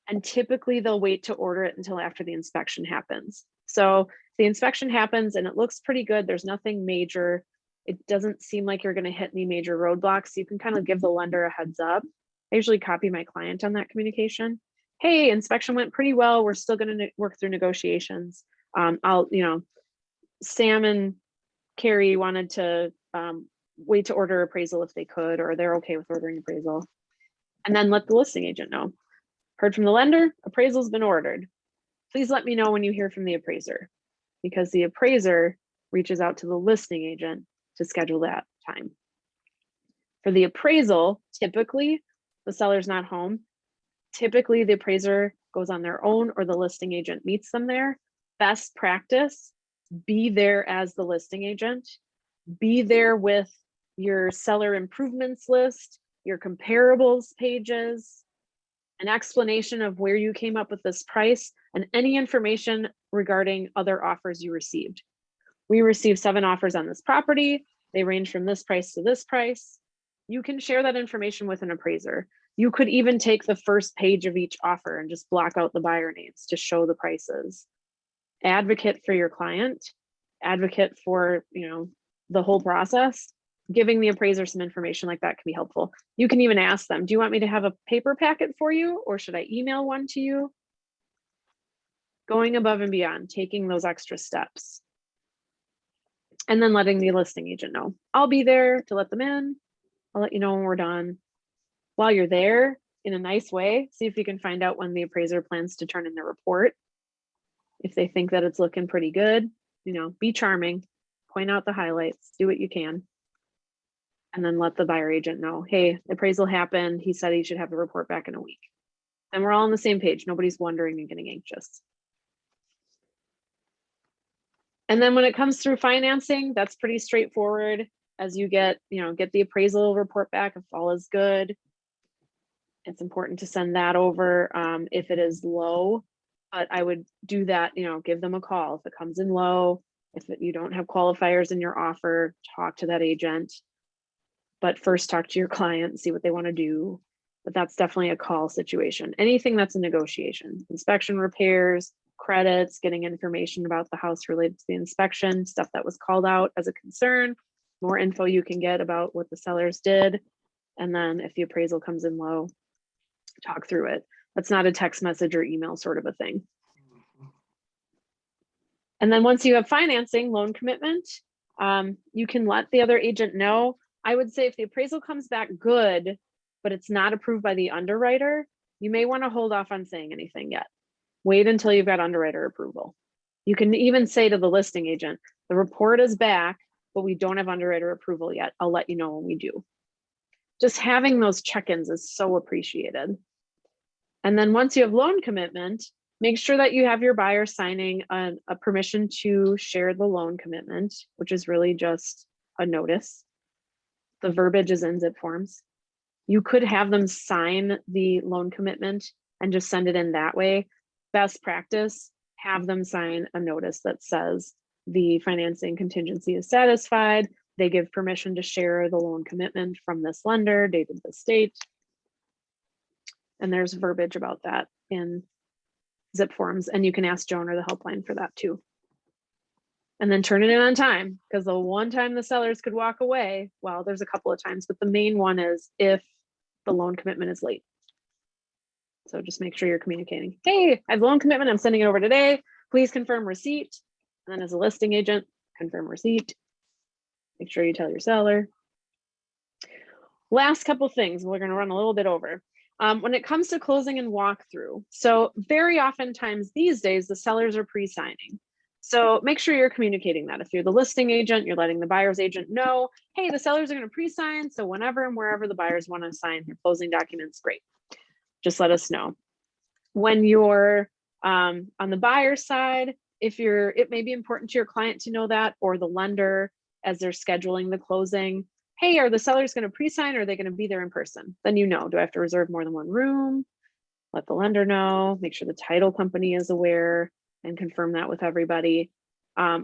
Speaker 1: and typically they'll wait to order it until after the inspection happens. So the inspection happens and it looks pretty good. There's nothing major. It doesn't seem like you're going to hit any major roadblocks. You can kind of give the lender a heads up. I usually copy my client on that communication. Hey, inspection went pretty well. We're still going to work through negotiations. Sam and Carrie wanted to wait to order appraisal if they could, or they're okay with ordering appraisal. And then let the listing agent know. Heard from the lender, appraisal's been ordered. Please let me know when you hear from the appraiser, because the appraiser reaches out to the listing agent to schedule that time. For the appraisal, typically the seller's not home. Typically the appraiser goes on their own or the listing agent meets them there. Best practice, be there as the listing agent. Be there with your seller improvements list, your comparables pages, an explanation of where you came up with this price, and any information regarding other offers you received. We received 7 offers on this property. They range from this price to this price. You can share that information with an appraiser. You could even take the first page of each offer and just block out the buyer names to show the prices. Advocate for your client, advocate for, you know, the whole process. Giving the appraiser some information like that can be helpful. You can even ask them, do you want me to have a paper packet for you, or should I email one to you? Going above and beyond, taking those extra steps. And then letting the listing agent know. I'll be there to let them in. I'll let you know when we're done. While you're there, in a nice way, see if you can find out when the appraiser plans to turn in the report. If they think that it's looking pretty good, you know, be charming, point out the highlights, do what you can. And then let the buyer agent know, hey, the appraisal happened. He said he should have the report back in a week. And we're all on the same page. Nobody's wondering and getting anxious. And then when it comes through financing, that's pretty straightforward. As you get the appraisal report back, if all is good, it's important to send that over if it is low. But I would do that, give them a call. If it comes in low, If you don't have qualifiers in your offer, talk to that agent. But first talk to your client and see what they want to do. But that's definitely a call situation. Anything that's a negotiation, inspection, repairs, credits, getting information about the house related to the inspection, stuff that was called out as a concern, more info you can get about what the sellers did. And then if the appraisal comes in low, talk through it. That's not a text message or email sort of a thing. And then once you have financing, loan commitment, you can let the other agent know. I would say if the appraisal comes back good, but it's not approved by the underwriter, you may want to hold off on saying anything yet. Wait until you've got underwriter approval. You can even say to the listing agent, the report is back, but we don't have underwriter approval yet. I'll let you know when we do. Just having those check-ins is so appreciated. And then once you have loan commitment, make sure that you have your buyer signing a permission to share the loan commitment, which is really just a notice. The verbiage is in zip forms. You could have them sign the loan commitment and just send it in that way. Best practice, have them sign a notice that says the financing contingency is satisfied. They give permission to share the loan commitment from this lender, dated this date. And there's verbiage about that in zip forms, and you can ask Joan or the helpline for that too. And then turn it in on time, because the one time the sellers could walk away, well, there's a couple of times, but the main one is if the loan commitment is late. So just make sure you're communicating. Hey, I have loan commitment. I'm sending it over today. Please confirm receipt. And then as a listing agent, confirm receipt. Make sure you tell your seller. Last couple things, we're going to run a little bit over. When it comes to closing and walkthrough, so very oftentimes these days, the sellers are pre-signing. So make sure you're communicating that. If you're the listing agent, you're letting the buyer's agent know, hey, the sellers are going to pre-sign. So whenever and wherever the buyers want to sign their closing documents, great. Just let us know. When you're on the buyer's side, it may be important to your client to know that, or the lender as they're scheduling the closing. Hey, are the sellers going to pre-sign, or are they going to be there in person? Then you know, do I have to reserve more than one room? Let the lender know, make sure the title company is aware and confirm that with everybody.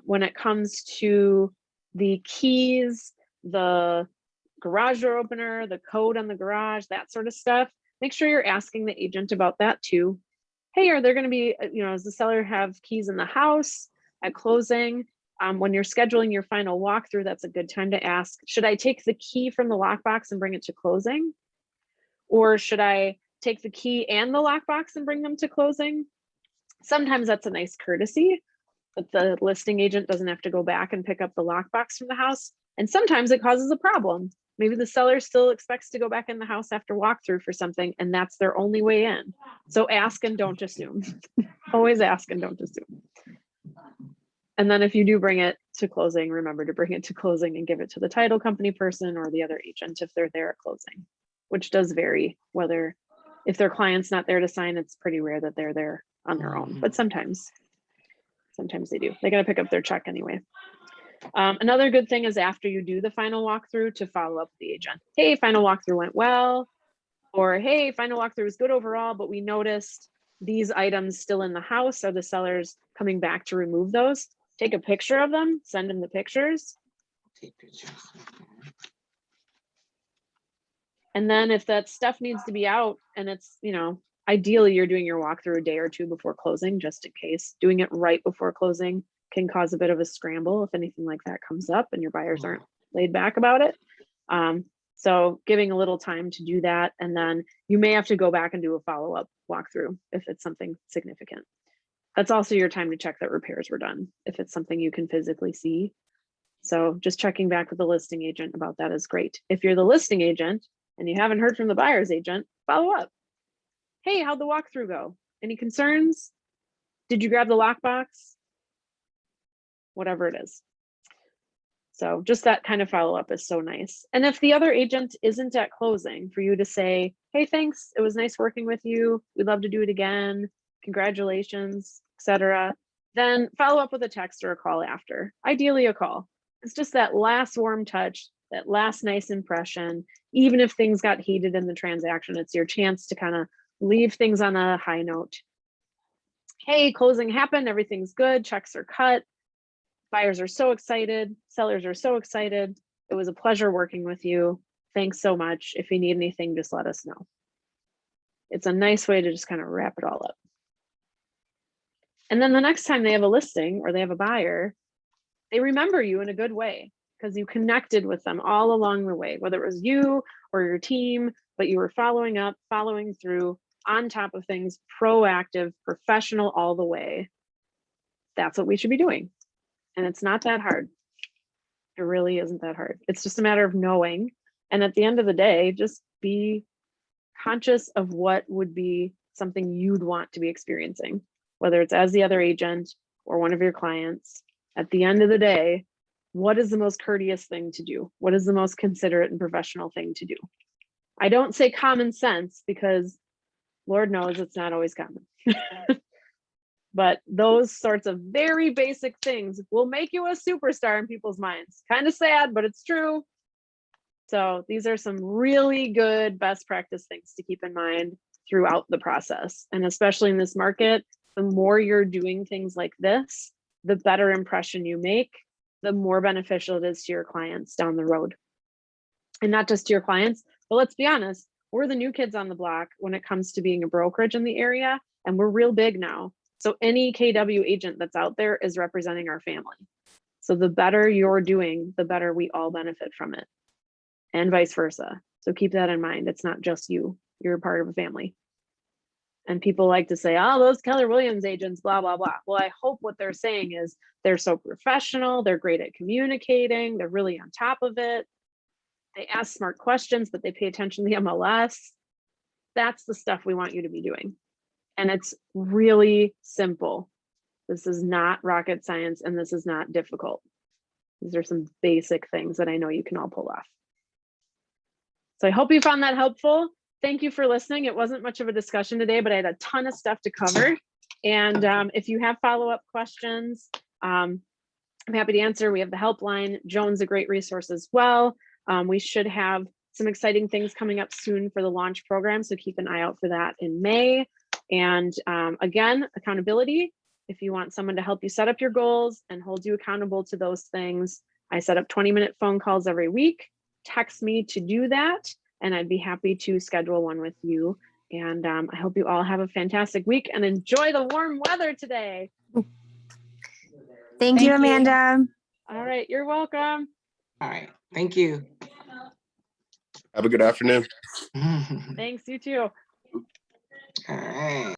Speaker 1: When it comes to the keys, the garage door opener, the code on the garage, that sort of stuff, make sure you're asking the agent about that too. Hey, are there going to be, does the seller have keys in the house at closing? When you're scheduling your final walkthrough, that's a good time to ask, should I take the key from the lockbox and bring it to closing? Or should I take the key and the lockbox and bring them to closing? Sometimes that's a nice courtesy, but the listing agent doesn't have to go back and pick up the lockbox from the house. And sometimes it causes a problem. Maybe the seller still expects to go back in the house after walkthrough for something, and that's their only way in. So ask and don't assume. Always ask and don't assume. And then if you do bring it to closing, remember to bring it to closing and give it to the title company person or the other agent if they're there at closing, which does vary. Whether if their client's not there to sign, it's pretty rare that they're there on their own, but sometimes they do. They got to pick up their check anyway. Another good thing is after you do the final walkthrough to follow up with the agent. Hey, final walkthrough went well, or hey, final walkthrough was good overall, but we noticed these items still in the house. Are the sellers coming back to remove those? Take a picture of them, send them the pictures. And then if that stuff needs to be out and it's, ideally you're doing your walkthrough a day or two before closing, just in case. Doing it right before closing can cause a bit of a scramble if anything like that comes up and your buyers aren't laid back about it. So giving a little time to do that, and then you may have to go back and do a follow-up walkthrough if it's something significant. That's also your time to check that repairs were done if it's something you can physically see. So just checking back with the listing agent about that is great. If you're the listing agent and you haven't heard from the buyer's agent, follow up. Hey, how'd the walkthrough go? Any concerns? Did you grab the lockbox? Whatever it is. So just that kind of follow-up is so nice. And if the other agent isn't at closing, for you to say, hey, thanks, it was nice working with you. We'd love to do it again. Congratulations, etc. Then follow up with a text or a call after. Ideally a call. It's just that last warm touch, that last nice impression. Even if things got heated in the transaction, it's your chance to kind of leave things on a high note. Hey, closing happened, everything's good, checks are cut. Buyers are so excited. Sellers are so excited. It was a pleasure working with you. Thanks so much. If you need anything, just let us know. It's a nice way to just kind of wrap it all up. And then the next time they have a listing or they have a buyer, they remember you in a good way because you connected with them all along the way, whether it was you or your team, but you were following up, following through, on top of things, proactive, professional all the way. That's what we should be doing. And it's not that hard. It really isn't that hard. It's just a matter of knowing. And at the end of the day, just be conscious of what would be something you'd want to be experiencing, whether it's as the other agent or one of your clients. At the end of the day, what is the most courteous thing to do? What is the most considerate and professional thing to do? I don't say common sense because Lord knows it's not always common. But those sorts of very basic things will make you a superstar in people's minds. Kind of sad, but it's true. So these are some really good best practice things to keep in mind throughout the process. And especially in this market, the more you're doing things like this, the better impression you make, the more beneficial it is to your clients down the road. And not just to your clients, but let's be honest, we're the new kids on the block when it comes to being a brokerage in the area, and we're real big now. So any KW agent that's out there is representing our family. So the better you're doing, the better we all benefit from it, and vice versa. So keep that in mind. It's not just you, you're part of a family. And people like to say, oh, those Keller Williams agents, blah, blah, blah. Well, I hope what they're saying is they're so professional, they're great at communicating, they're really on top of it. They ask smart questions, but they pay attention to the MLS. That's the stuff we want you to be doing. And it's really simple. This is not rocket science, and this is not difficult. These are some basic things that I know you can all pull off. So I hope you found that helpful. Thank you for listening. It wasn't much of a discussion today, but I had a ton of stuff to cover. And if you have follow-up questions, I'm happy to answer. We have the helpline. Joan's a great resource as well. We should have some exciting things coming up soon for the launch program, so keep an eye out for that in May. And again, accountability. If you want someone to help you set up your goals and hold you accountable to those things, I set up 20-minute phone calls every week. Text me to do that, and I'd be happy to schedule one with you. And I hope you all have a fantastic week and enjoy the warm weather today.
Speaker 7: Thank you, Amanda.
Speaker 1: All right, you're welcome.
Speaker 5: All right, thank you.
Speaker 8: Have a good afternoon.
Speaker 1: Thanks, you too.
Speaker 5: All right.